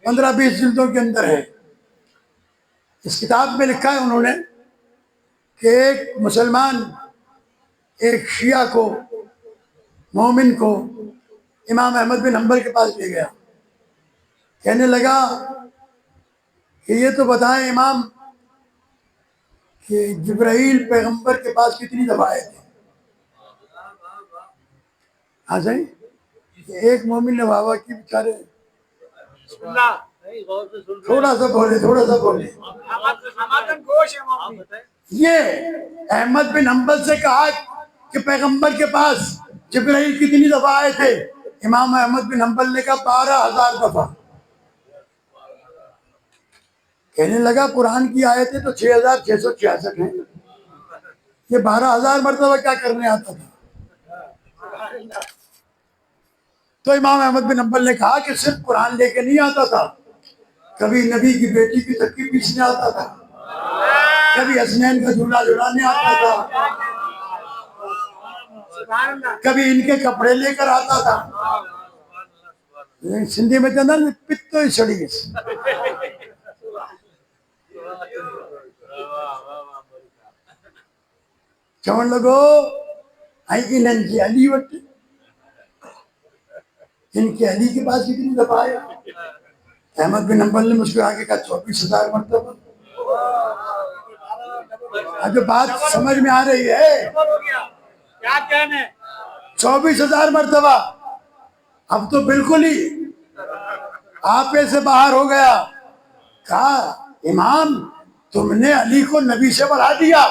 15-20 جلدوں کے اندر ہے. اس کتاب میں لکھا ہے انہوں نے کہ ایک مسلمان ایک شیعہ کو، مومن کو امام احمد بن حنبل کے پاس لے گیا. کہنے لگا کہ یہ تو بتائیں امام کہ جبرائیل پیغمبر کے پاس کتنی دفعہ آئے تھے. ہاں صحیح. ایک مومن نے واہ کی بیچارے تھوڑا سا بولے. یہ احمد بن حنبل سے کہا کہ پیغمبر کے پاس جبرائیل کتنی دفعہ آئے تھے. امام احمد بن حنبل نے کہا 12,000 دفعہ. کہنے لگا قرآن کی آیتیں تو 6,666 ہیں، یہ 12,000 مرتبہ کیا کرنے آتا تھا. تو امام احمد بن حنبل نے کہا کہ صرف قرآن لے کے نہیں آتا تھا، کبھی نبی کی بیٹی کی تکیہ پیسنے آتا تھا، کبھی حسنین کا جھولا جھولانے آتا تھا، کبھی ان کے کپڑے لے کر آتا تھا. سندھی میں کہنا پتو ہی سڑی. چون لگو انہن کی علی وٹ، ان کے علی کے پاس کتنی دفعہ آیا. احمد بن حنبل نے مسکرا کے کہا 24,000 مرتبہ. اب جو بات سمجھ میں آ رہی ہے، 24,000 مرتبہ. اب تو بالکل ہی آپے سے باہر ہو گیا. کہا امام تم نے علی کو نبی سے بڑھا دیا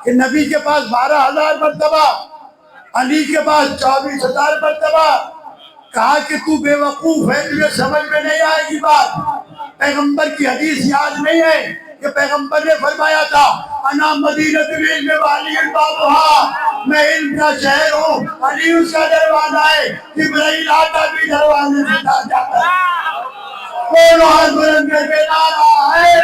کہ نبی کے پاس 12,000 مرتبہ، علی کے پاس 24,000 مرتبہ. کہا کہ تو بے وقوف ہے، تجھے سمجھ میں نہیں آئے گی بات. پیغمبر کی حدیث یاد نہیں ہے کہ پیغمبر نے فرمایا تھا انا مدینۃ العلم وعلی بابھا، میں علم کا شہر ہوں، علی اس کا دروازہ ہے. جبرائیل آتا بھی دروازے سے جاتا ہے. کون ہاتھ بلند کر کے نعرہ ہے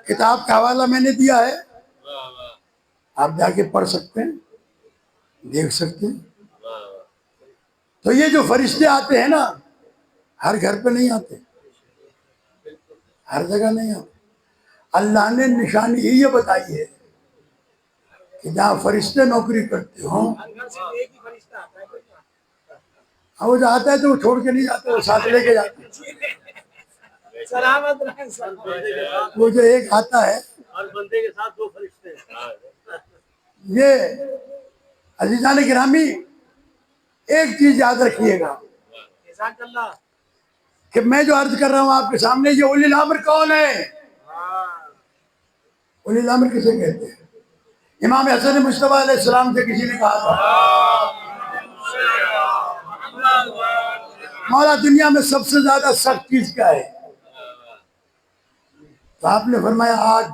کتاب کا حوالہ میں نے دیا ہے، آپ جا کے پڑھ سکتے ہیں، دیکھ سکتے ہیں. تو یہ جو فرشتے آتے ہیں نا، ہر گھر پہ نہیں آتے، ہر جگہ نہیں آتے. اللہ نے نشانی ہی یہ بتائی ہے کہ جہاں فرشتے نوکری کرتے ہوں، وہ جو آتا ہے تو وہ چھوڑ کے نہیں جاتے، وہ ساتھ لے کے جاتے ہیں. وہ جو ایک آتا ہے، ہر بندے کے ساتھ 2 فرشتے ہیں. یہ عزیزان گرامی ایک چیز یاد رکھیے گا کہ میں جو عرض کر رہا ہوں آپ کے سامنے، یہ اولی الامر کون ہے؟ اولی الامر کسے کہتے ہیں؟ امام حسن مصطفیٰ علیہ السلام سے کسی نے کہا تھا مولا دنیا میں سب سے زیادہ سخت چیز کیا ہے؟ تو آپ نے فرمایا آگ.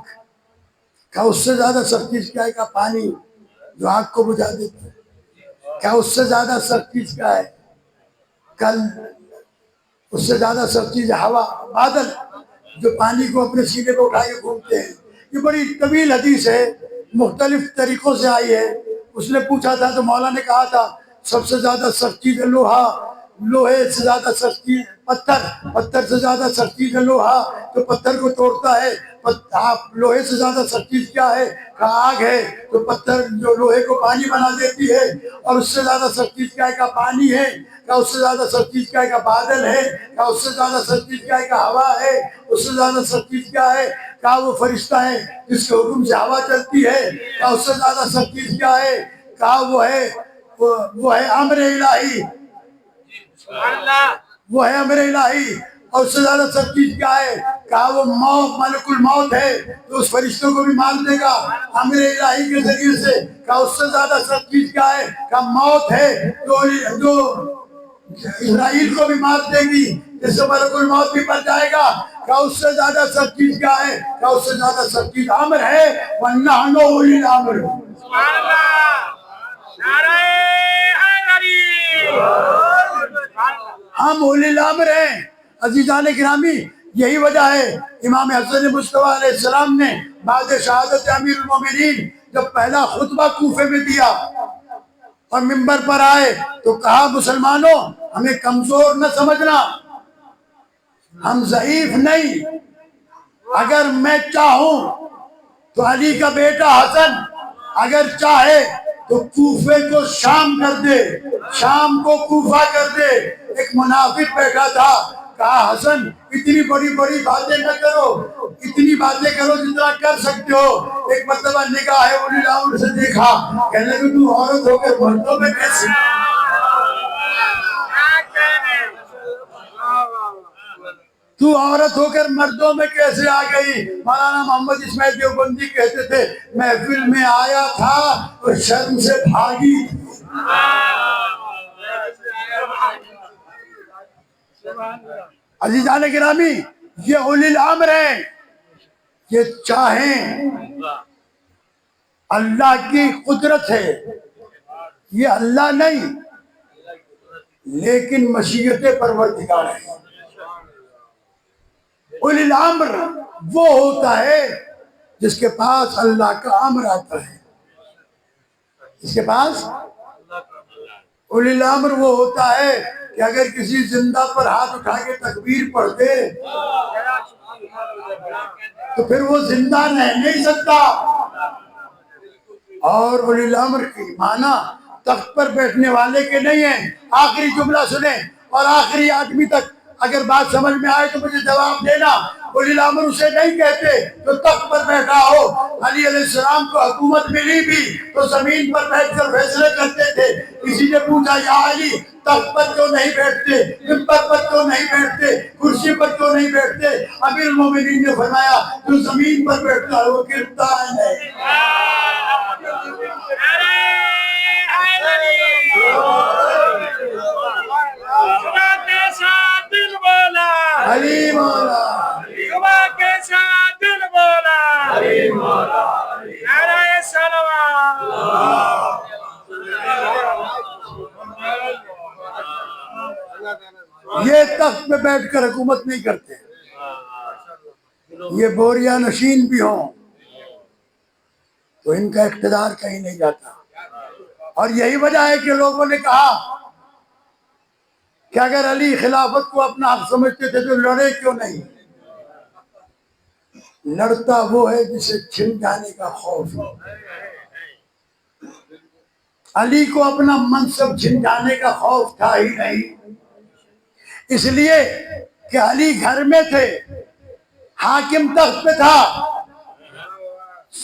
کیا اس سے زیادہ سخت چیز کیا ہے؟ کہا پانی جو آگ کو بجھا دیتا ہے. کیا اس سے زیادہ سخت چیز کیا ہے؟ کل اس سے زیادہ سخت چیز ہوا، بادل جو پانی کو اپنے سینے پہ اٹھا کے گھومتے ہیں. یہ بڑی طویل حدیث ہے، مختلف طریقوں سے آئی ہے. اس نے پوچھا تھا تو مولا نے کہا تھا سب سے زیادہ سخت چیز ہے لوہا، لوہے سے زیادہ سخت چیز پتھر، پتھر سے زیادہ سخت چیز ہے لوہا تو پتھر کو توڑتا ہے. لوہے سے زیادہ سخت چیز کیا ہے؟ کہا آگ ہے تو پتھر جو لوہے کو پانی بنا دیتی ہے. اور اس سے زیادہ سخت چیز کیا ہے؟ کہا پانی ہے. کہا اس سے زیادہ سخت چیز کیا ہے؟ کہا بادل ہے. کہا اس سے زیادہ سخت چیز کیا ہے؟ کہا ہوا ہے. اس سے زیادہ سخت چیز کیا ہے؟ کہا وہ فرشتہ ہے جس کے حکم سے ہوا چلتی ہے. کہا اس سے زیادہ سخت چیز کیا ہے؟ کہا وہ ہے امر الہی، وہ ہے امر الہی. اور اس سے زیادہ سخت چیز کیا ہے؟ کہا وہ موت، ملک الموت ہے تو اس فرشتوں کو بھی مار دے گا امر الہی کے ذریعے سے. کہا اس سے زیادہ سخت چیز کیا ہے؟ کہا موت ہے جو اسرائیل کو بھی مار دے گی جس سے ملک الموت بھی بچ جائے گا. کہا اس سے زیادہ سخت چیز کیا ہے؟ کہا اس سے زیادہ سخت چیز امر ہے وَنَحْنُ أُولِي الْأَمْرِ. سبحان اللہ، نعرہ حیدری. ہم اولی الامر ہیں. عزیزان گرامی، یہی وجہ ہے امام حسن مصطفیٰ علیہ السلام نے بعد شہادت امیر المومنین جب پہلا خطبہ کوفے میں دیا اور منبر پر آئے تو کہا مسلمانوں ہمیں کمزور نہ سمجھنا، ہم ضعیف نہیں. اگر میں چاہوں تو علی کا بیٹا حسن اگر چاہے تو کوفے کو شام کر دے، شام کو کوفہ کر دے. ایک منافق بیٹھا تھا، کہا حسن اتنی بڑی بڑی باتیں نہ کرو، اتنی باتیں کرو جتنا کر سکتے ہو. ایک مرتبہ نگاہ اولی الامر سے دیکھا، کہنے لگے تو عورت ہو کے مردوں میں کیسے؟ تو عورت ہو کر مردوں میں کیسے آ گئی؟ مولانا محمد اسماعیل دیوبندی کہتے تھے محفل میں آیا تھا اور شرم سے بھاگی. عزیزان گرامی، یہ اولی الامر ہیں، یہ چاہیں اللہ کی قدرت ہے، یہ اللہ نہیں لیکن مشیت پروردگار ہے. اولی الامر وہ ہوتا ہے جس کے پاس اللہ کا امر آتا ہے. اس کے پاس اولی الامر وہ ہوتا ہے کہ اگر کسی زندہ پر ہاتھ اٹھا کے تکبیر پڑھ دے تو پھر وہ زندہ رہ نہیں سکتا. اور اولی الامر کی معنی تخت پر بیٹھنے والے کے نہیں ہیں. آخری جملہ سنیں اور آخری آدمی تک اگر بات سمجھ میں آئے تو مجھے جواب دینا. اولی الامر اسے نہیں کہتے جو تخت پر بیٹھا ہو. علی علیہ السلام کو حکومت ملی بھی تو زمین پر بیٹھ کر فیصلے کرتے تھے. کسی نے پوچھا یا علی تخت پر کیوں نہیں بیٹھتے، منبر پر کیوں نہیں بیٹھتے، کرسی پر کیوں نہیں بیٹھتے؟ امیر المومنین نے فرمایا جو زمین پر بیٹھتا ہے وہ گرتا ہے. علی مولا، صبح کے ساتھ دل بولا، نعرہ صلوات. یہ تخت پہ بیٹھ کر حکومت نہیں کرتے، یہ بوریا نشین بھی ہوں تو ان کا اقتدار کہیں نہیں جاتا. اور یہی وجہ ہے کہ لوگوں نے کہا کہ اگر علی خلافت کو اپنا حق سمجھتے تھے تو لڑے کیوں نہیں؟ لڑتا وہ ہے جسے چھن جانے کا خوف ہے. علی کو اپنا منصب چھن جانے کا خوف تھا ہی نہیں، اس لیے کہ علی گھر میں تھے، حاکم تخت پہ تھا،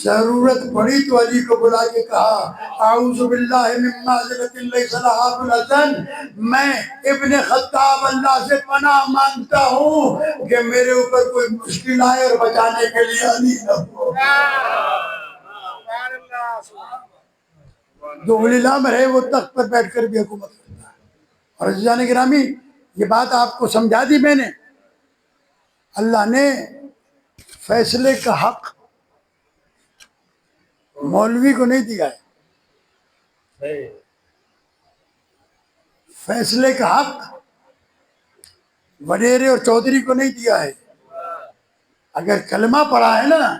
ضرورت پڑی تو علی کو بلا کے کہا اعوذ باللہ من معذرۃ لیس لہا بلسن، میں ابن خطاب اللہ سے پناہ مانگتا ہوں کہ میرے اوپر کوئی مشکل آئے اور بچانے کے لیے علی نہ ہو۔ جو ولی الامر ہے وہ تخت پر بیٹھ کر بھی حکومت کرتا ہے۔ اور عزیزان گرامی، یہ بات آپ کو سمجھا دی میں نے۔ اللہ نے فیصلے کا حق مولوی کو نہیں دیا ہے، فیصلے کا حق وڈیرے اور چودھری کو نہیں دیا ہے۔ اگر کلمہ پڑھا ہے نا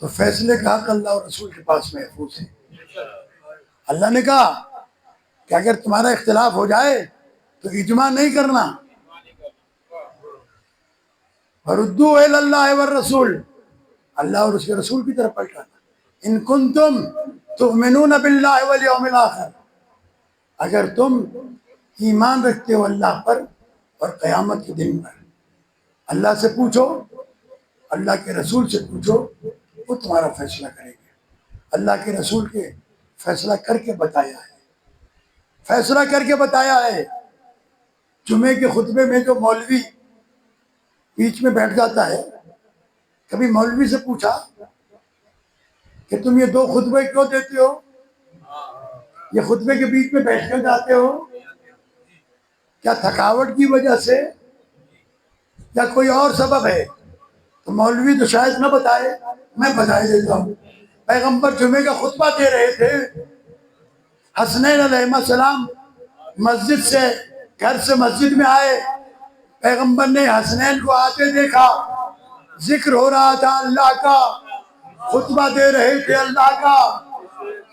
تو فیصلے کا حق اللہ اور رسول کے پاس محفوظ ہے۔ اللہ نے کہا کہ اگر تمہارا اختلاف ہو جائے تو اجماع نہیں کرنا، فردوا الی اللہ والرسول، اللہ اور اس کے رسول کی طرف پلٹانا۔ ان کنتم تؤمنون باللہ والیوم الاخر، اگر تم ایمان رکھتے ہو اللہ پر اور قیامت کے دن پر، اللہ سے پوچھو، اللہ کے رسول سے پوچھو، وہ تمہارا فیصلہ کریں گے۔ اللہ کے رسول کے فیصلہ کر کے بتایا ہے، فیصلہ کر کے بتایا ہے۔ جمعے کے خطبے میں جو مولوی بیچ میں بیٹھ جاتا ہے، کبھی مولوی سے پوچھا کہ تم یہ دو خطبے کیوں دیتے ہو؟ یہ خطبے کے بیچ میں بیٹھ کر جاتے ہو، کیا تھکاوٹ کی وجہ سے یا کوئی اور سبب ہے؟ تو مولوی تو شاید نہ بتائے، میں بتائی دیتا ہوں۔ پیغمبر جمعے کا خطبہ دے رہے تھے، حسنین علیہ السلام مسجد سے، گھر سے مسجد میں آئے، پیغمبر نے حسنین کو آتے دیکھا، ذکر ہو رہا تھا اللہ کا، خطبہ دے رہے تھے اللہ کا،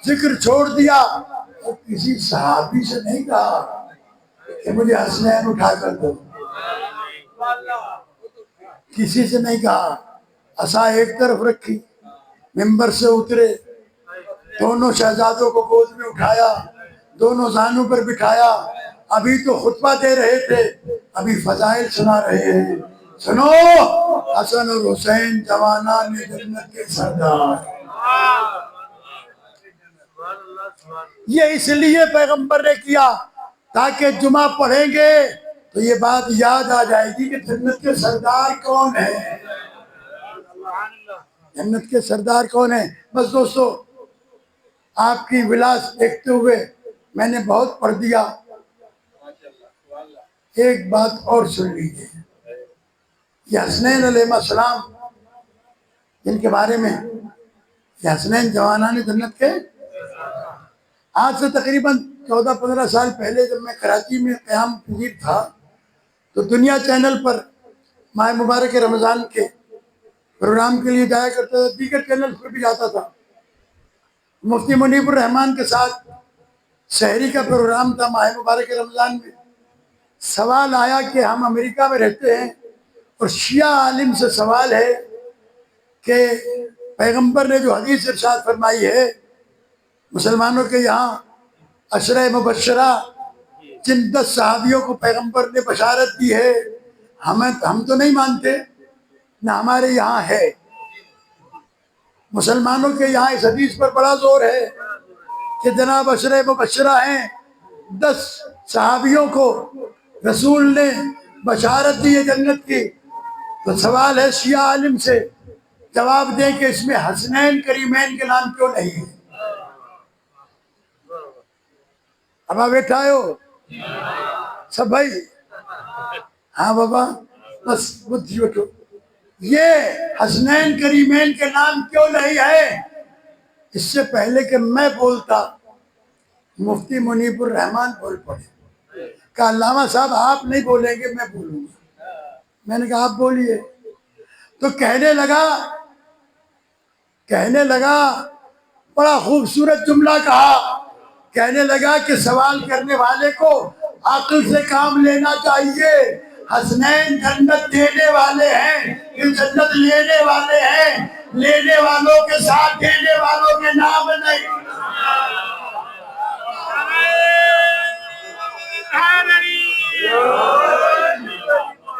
ذکر چھوڑ دیا اور کسی صحابی سے نہیں کہا کہ مجھے حسنین اٹھا کر دو، کسی سے نہیں کہا۔ عصا ایک طرف رکھی، ممبر سے اترے، دونوں شہزادوں کو گود میں اٹھایا، دونوں زانوں پر بٹھایا۔ ابھی تو خطبہ دے رہے تھے، ابھی فضائل سنا رہے ہیں۔ سنو، حسن اور حسین جوانان جنت کے سردار۔ یہ اس لیے پیغمبر نے کیا تاکہ جمعہ پڑھیں گے تو یہ بات یاد آ جائے گی کہ جنت کے سردار کون ہیں، جنت کے سردار کون ہیں۔ بس دوستو، آپ کی ولاس دیکھتے ہوئے میں نے بہت پڑھ دیا، ایک بات اور سن لیجیے۔ یہ حسنین علیہ السلام جن کے بارے میں، یہ حسنین جوانان جنت کے، آج سے تقریباً 14-15 سال پہلے جب میں کراچی میں قیام پذیر تھا تو دنیا چینل پر ماہ مبارک رمضان کے پروگرام کے لیے جایا کرتا تھا، دیگر چینل پر بھی جاتا تھا۔ مفتی منیب الرحمان کے ساتھ شہری کا پروگرام تھا ماہ مبارک رمضان میں۔ سوال آیا کہ ہم امریکہ میں رہتے ہیں اور شیعہ عالم سے سوال ہے کہ پیغمبر نے جو حدیث ارشاد فرمائی ہے مسلمانوں کے یہاں عشرہ مبشرہ جن 10 صحابیوں کو پیغمبر نے بشارت دی ہے، ہم تو نہیں مانتے، نہ ہمارے یہاں ہے۔ مسلمانوں کے یہاں اس حدیث پر بڑا زور ہے کہ جناب عشرہ مبشرہ ہیں، 10 صحابیوں کو رسول نے بشارت دی ہے جنت کی۔ تو سوال ہے شیعہ عالم سے، جواب دیں کہ اس میں حسنین کریمین کے نام کیوں نہیں ہے؟ اب آپ بیٹھا ہو سب بھائی؟ ہاں بابا، بس بدھی بیٹھو۔ یہ حسنین کریمین کے نام کیوں نہیں ہے؟ اس سے پہلے کہ میں بولتا مفتی منیب الرحمان بول پڑے، کہا علامہ صاحب آپ نہیں بولیں گے، میں بولوں گا۔ میں نے کہا آپ بولیے۔ تو کہنے لگا بڑا خوبصورت جملہ کہا، کہنے لگا کہ سوال کرنے والے کو عقل سے کام لینا چاہیے۔ حسنین جنت دینے والے ہیں، یہ جنت لینے والے ہیں، لینے والوں کے ساتھ دینے والوں کے نام نہیں۔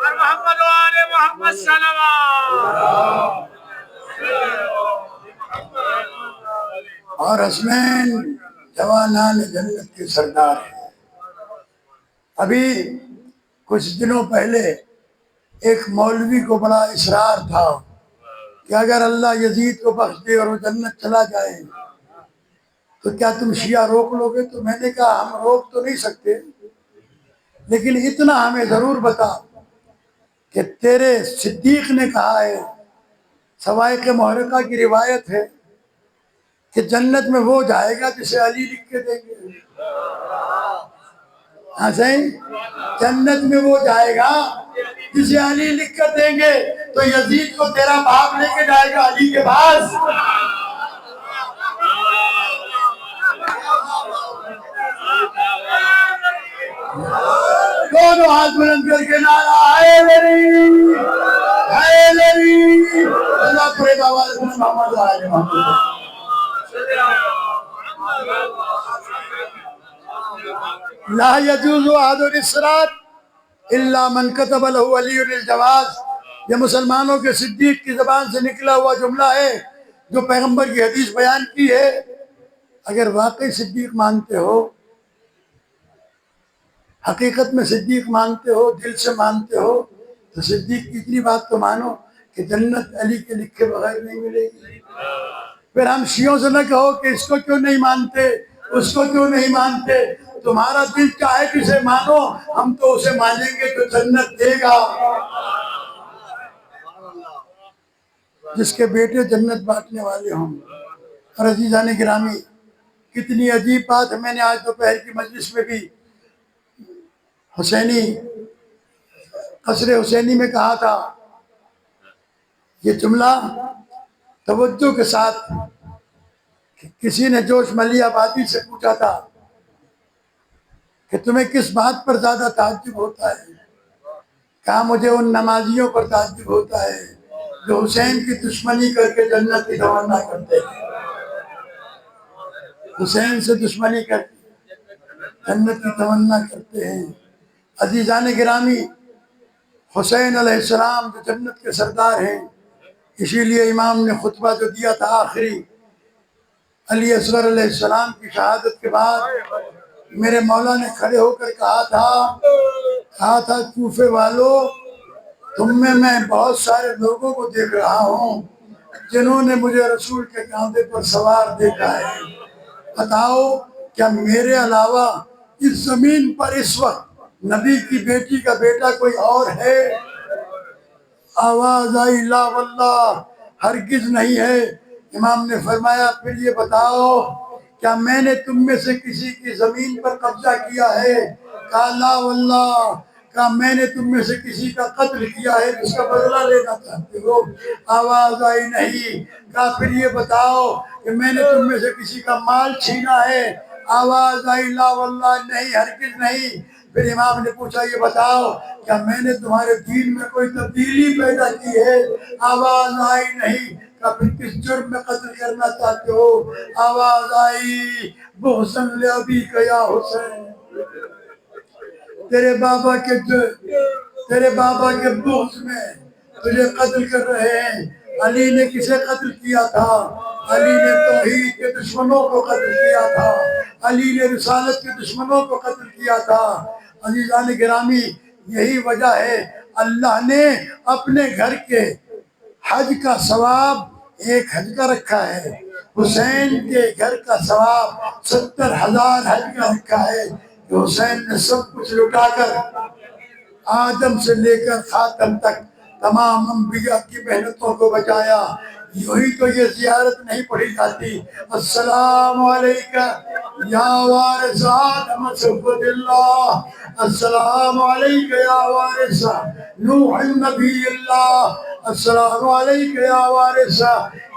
محمد و آل محمد صلوات۔ اور حسنین جوانان جنت کے سردار ہیں۔ ابھی کچھ دنوں پہلے ایک مولوی کو بڑا اصرار تھا کہ اگر اللہ یزید کو بخش دے اور وہ جنت چلا جائے تو کیا تم شیعہ روک لو گے؟ تو میں نے کہا ہم روک تو نہیں سکتے، لیکن اتنا ہمیں ضرور بتا کہ تیرے صدیق نے کہا ہے، سوائق محرقہ کی روایت ہے کہ جنت میں وہ جائے گا جسے علی لکھ کے دیں گے۔ ہاں صحیح، جنت میں وہ جائے گا جسے علی لکھ کر دیں گے، تو یزید کو تیرا باپ لے کے جائے گا علی کے پاس۔ دونوں ہاتھ بلند کر کے نعرہ حیدری حیدری، اللہ پڑے بابا محمد آل محمد۔ لا يجوز احد الاسرات الا من كتب له علی الجواز، یہ مسلمانوں کے صدیق کی زبان سے نکلا ہوا جملہ ہے جو پیغمبر کی حدیث بیان کی ہے۔ اگر واقعی صدیق مانتے ہو، حقیقت میں صدیق مانتے ہو، دل سے مانتے ہو، تو صدیق کی اتنی بات تو مانو کہ جنت علی کے لکھے بغیر نہیں ملے گی۔ پھر ہم شیعوں سے نہ کہو کہ اس کو کیوں نہیں مانتے، اس کو کیوں نہیں مانتے۔ تمہارا دل چاہے کسے مانو، ہم تو اسے مانیں گے جو جنت دے گا، جس کے بیٹے جنت بانٹنے والے ہوں۔ اور عزیزان گرامی، کتنی عجیب بات ہے، میں نے آج دوپہر کی مجلس میں بھی حسینی قصر حسینی میں کہا تھا، یہ جملہ توجہ کے ساتھ کسی نے جوش ملی آبادی سے پوچھا تھا کہ تمہیں کس بات پر زیادہ تعجب ہوتا ہے؟ کہا مجھے ان نمازیوں پر تعجب ہوتا ہے جو حسین کی دشمنی کر کے جنت کی تمنا کرتے ہیں، حسین سے دشمنی کر کے جنت کی تمنا کرتے ہیں۔ عزیزان گرامی، حسین علیہ السلام جو جنت کے سردار ہیں، اسی لیے امام نے خطبہ جو دیا تھا آخری علی اصغر علیہ السلام کی شہادت کے بعد، میرے مولا نے کھڑے ہو کر کہا تھا کوفے والو، تم میں بہت سارے لوگوں کو دیکھ رہا ہوں جنہوں نے مجھے رسول کے کاندھے پر سوار دیکھا ہے، بتاؤ کیا میرے علاوہ اس زمین پر اس وقت نبی کی بیٹی کا بیٹا کوئی اور ہے؟ آواز آئی لا واللہ، ہرگز نہیں ہے۔ امام نے فرمایا پھر یہ بتاؤ کیا میں نے تم میں سے کسی کی زمین پر قبضہ کیا ہے؟ کہا لا واللہ۔ کہا میں نے تم میں سے کسی کا قتل کیا ہے جس کا بدلہ لینا چاہتے ہو؟ آواز آئی نہیں۔ کہا پھر یہ بتاؤ کہ میں نے تم میں سے کسی کا مال چھینا ہے؟ آواز آئی لا واللہ، نہیں ہرگز نہیں۔ پھر امام نے پوچھا یہ بتاؤ کیا میں نے تمہارے دین میں کوئی تبدیلی پیدا کی ہے؟ آواز آئی نہیں۔ کہا پھر کس جرم میں قتل کرنا چاہتے ہو؟ آواز آئی بغضاً لأبیک یا حسین، تیرے بابا کے بغض میں تجھے قتل کر رہے ہیں۔ علی نے کسے قتل کیا تھا؟ علی نے توحید کے دشمنوں کو قتل کیا تھا، علی نے رسالت کے دشمنوں کو قتل کیا تھا۔ عزیزان گرامی، یہی وجہ ہے اللہ نے اپنے گھر کے حج کا ثواب ایک حج کا رکھا ہے، حسین کے گھر کا ثواب 70,000 حج کا رکھا ہے کہ حسین نے سب کچھ لٹا کر آدم سے لے کر خاتم تک تمام انبیاء کی محنتوں کو بچایا۔ یہی تو یہ زیارت نہیں پڑھی جاتی، السلام علیکہ یا وارث آدم صفوت اللہ، السلام علیکہ یا وارث نوح نبی اللہ، السلام علیکہ یا وارث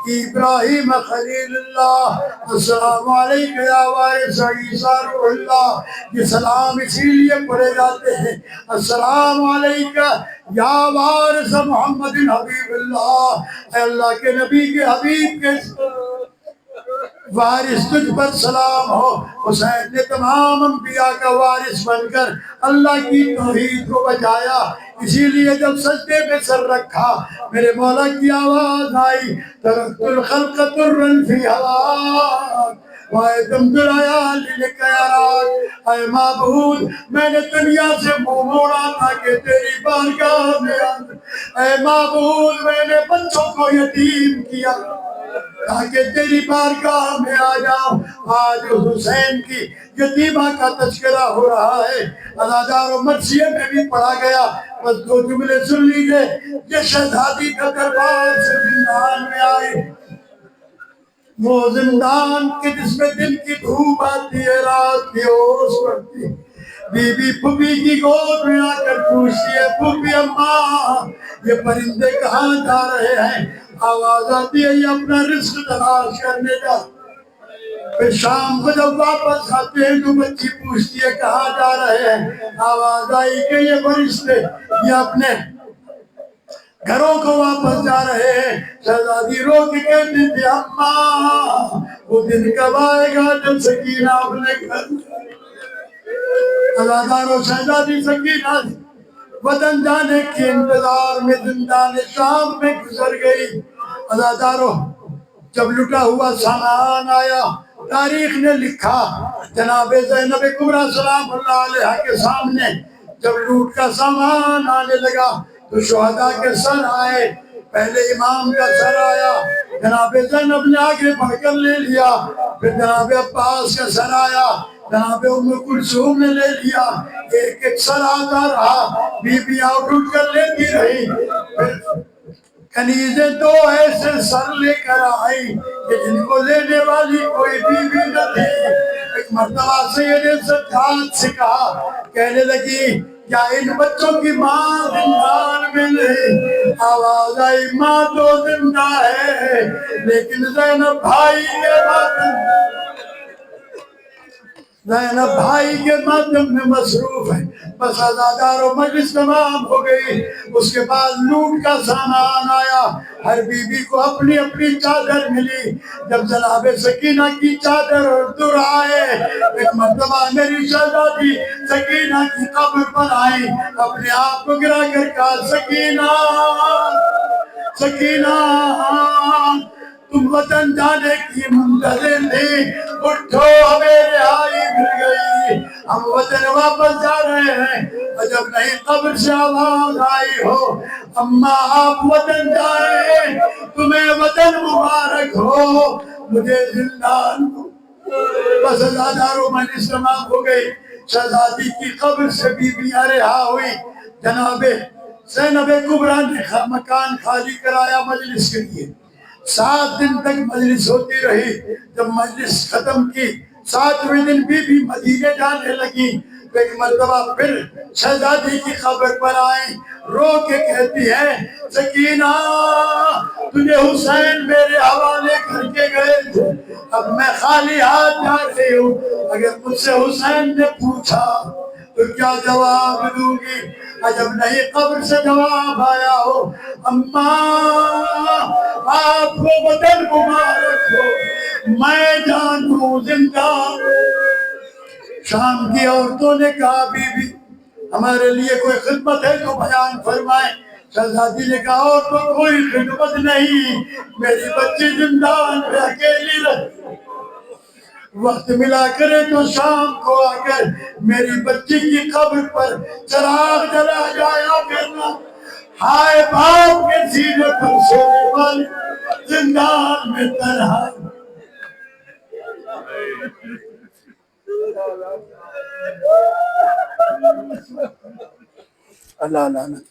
ابراہیم خلیل اللہ، السلام علیکہ یا وارث عیسیٰ روح اللہ۔ یہ سلام اسی لیے پڑھے جاتے ہیں، السلام علیکہ یا وارث محمد حبیب اللہ، اے اللہ کے نبی کے حبیب کے وارث تجھ پر سلام ہو۔ حسین نے تمام انبیاء کا وارث بن کر اللہ کی توحید کو بچایا، اسی لیے جب سجدے میں سر رکھا میرے مولا کی آواز آئی ترکت الخلق ترا فی ہواک وَأَتَمْتُ الْعَيَالِ لِكَيَرَاكَ۔ اے معبود میں نے دنیا سے منہ موڑا تاکہ تیری بارگاہ میں آؤں۔ اے معبود میں نے بچوں کو یتیم کیا تاکہ تیری بارگاہ میں آ جاؤں۔ آج حسین کی یتیمہ کا تذکرہ ہو رہا ہے، ازادار و مرثیہ میں بھی پڑھا گیا، بس دو جملے سن لیجئے۔ یہ شہزادی کا دربار سے زندان میں آئی، وہ زندان کے جس میں دن کی دھوپ آتی ہے رات کی اوس پڑتی ہے، بی بی پھوپھی کی گود میں آ کر پوچھتی ہے پھوپھی اماں یہ پرندے کہاں جا رہے ہیں؟ آواز آتی ہے یہ اپنا رزق تلاش کرنے جا۔ پھر شام کو جب واپس آتے ہیں تو بچی پوچھتی ہے کہاں جا رہے ہیں؟ آواز آئی کہ یہ فرشتے یہ اپنے گھروں کو واپس جا رہے ہیں۔ شہزادی رو کے کہتی تھی اماں وہ دن کب آئے گا جب سکینہ اپنے گھر ازادار و شہزادی سکینہ وطن جانے کے انتظار میں زندان شام میں گزر گئی۔ ازادارو جب لٹا ہوا سامان آیا، تاریخ نے لکھا جناب زینب کبریٰ سلام اللہ علیہ کے سامنے جب لوٹ کا سامان آنے لگا تو شہداء کے سر آئے، پہلے امام کا سر آیا، جناب زینب نے آگے بڑھ کر لے لیا، پھر جناب عباس کا سر آیا، جناب ام کلثوم نے لے لیا، ایک ایک سر آتا رہا، بی بی آؤٹ اٹھ کر لیتی رہی۔ پھر کنیزیں دو ایسے سر لے کر آئی کہ جن کو لینے والی کوئی بی بی نہ تھی۔ ایک مرتبہ سید سجاد سے کہا، کہنے لگی کیا ان بچوں کی ماں زندان میں نہیں؟ آواز آئی ماں تو زندہ ہے لیکن زینب بھائی کے زینب بھائی کے ماتم میں مصروف ہے۔ بس ازادار و مجلس تمام ہو گئی۔ اس کے بعد لوٹ کا سامان آیا، ہر بی بی کو اپنی اپنی چادر ملی۔ جب جناب سکینہ کی چادر اور در آئے، ایک مرتبہ میری شہزادی سکینہ کی قبر پر آئی، اپنے آپ کو گرا کر کہا سکینہ سکینہ تم وطن جانے کی منتظر تھی، اٹھو ہمیں رہائی مل گئی، ہم وطن واپس جا رہے ہیں۔ اور جب نہیں قبر سے آواز آئی ہو اماں آپ وطن جائیں تمہیں وطن مبارک ہو مجھے زندان کو۔ بس ازاداروں مجلس تمام ہو گئی، شہزادی کی قبر سے بی بیاں رہا ہوئی۔ جناب زینب کبریٰ نے مکان خالی کرایا مجلس کے لیے، 7 دن تک مجلس ہوتی رہی۔ جب مجلس ختم کی 7ویں دن بی بی مدینے جانے لگی، ایک مرتبہ پھر شہزادی کی خبر پر آئیں، رو کے کہتی ہے سکینہ تجھے حسین میرے حوالے کر کے گئے تھے، اب میں خالی ہاتھ جا رہی ہوں، اگر مجھ سے حسین نے پوچھا تو کیا جواب دوں گی؟ جب نہیں قبر سے جواب آیا ہو اماں آپ کو وطن مبارک ہو میں جانوں زندہ۔ شام کی عورتوں نے کہا بی بی ہمارے لیے کوئی خدمت ہے تو بیان فرمائیں۔ شہزادی نے کہا اور تو کوئی خدمت نہیں، میری بچی زندان میں اکیلی رہتی، وقت ملا کرے تو شام کو آ کر میری بچی کی قبر پر چراغ جلا جایا کرنا، ہائے باپ کے سینے پر سونے والی زندان میں تنہا۔ اللہ لعنت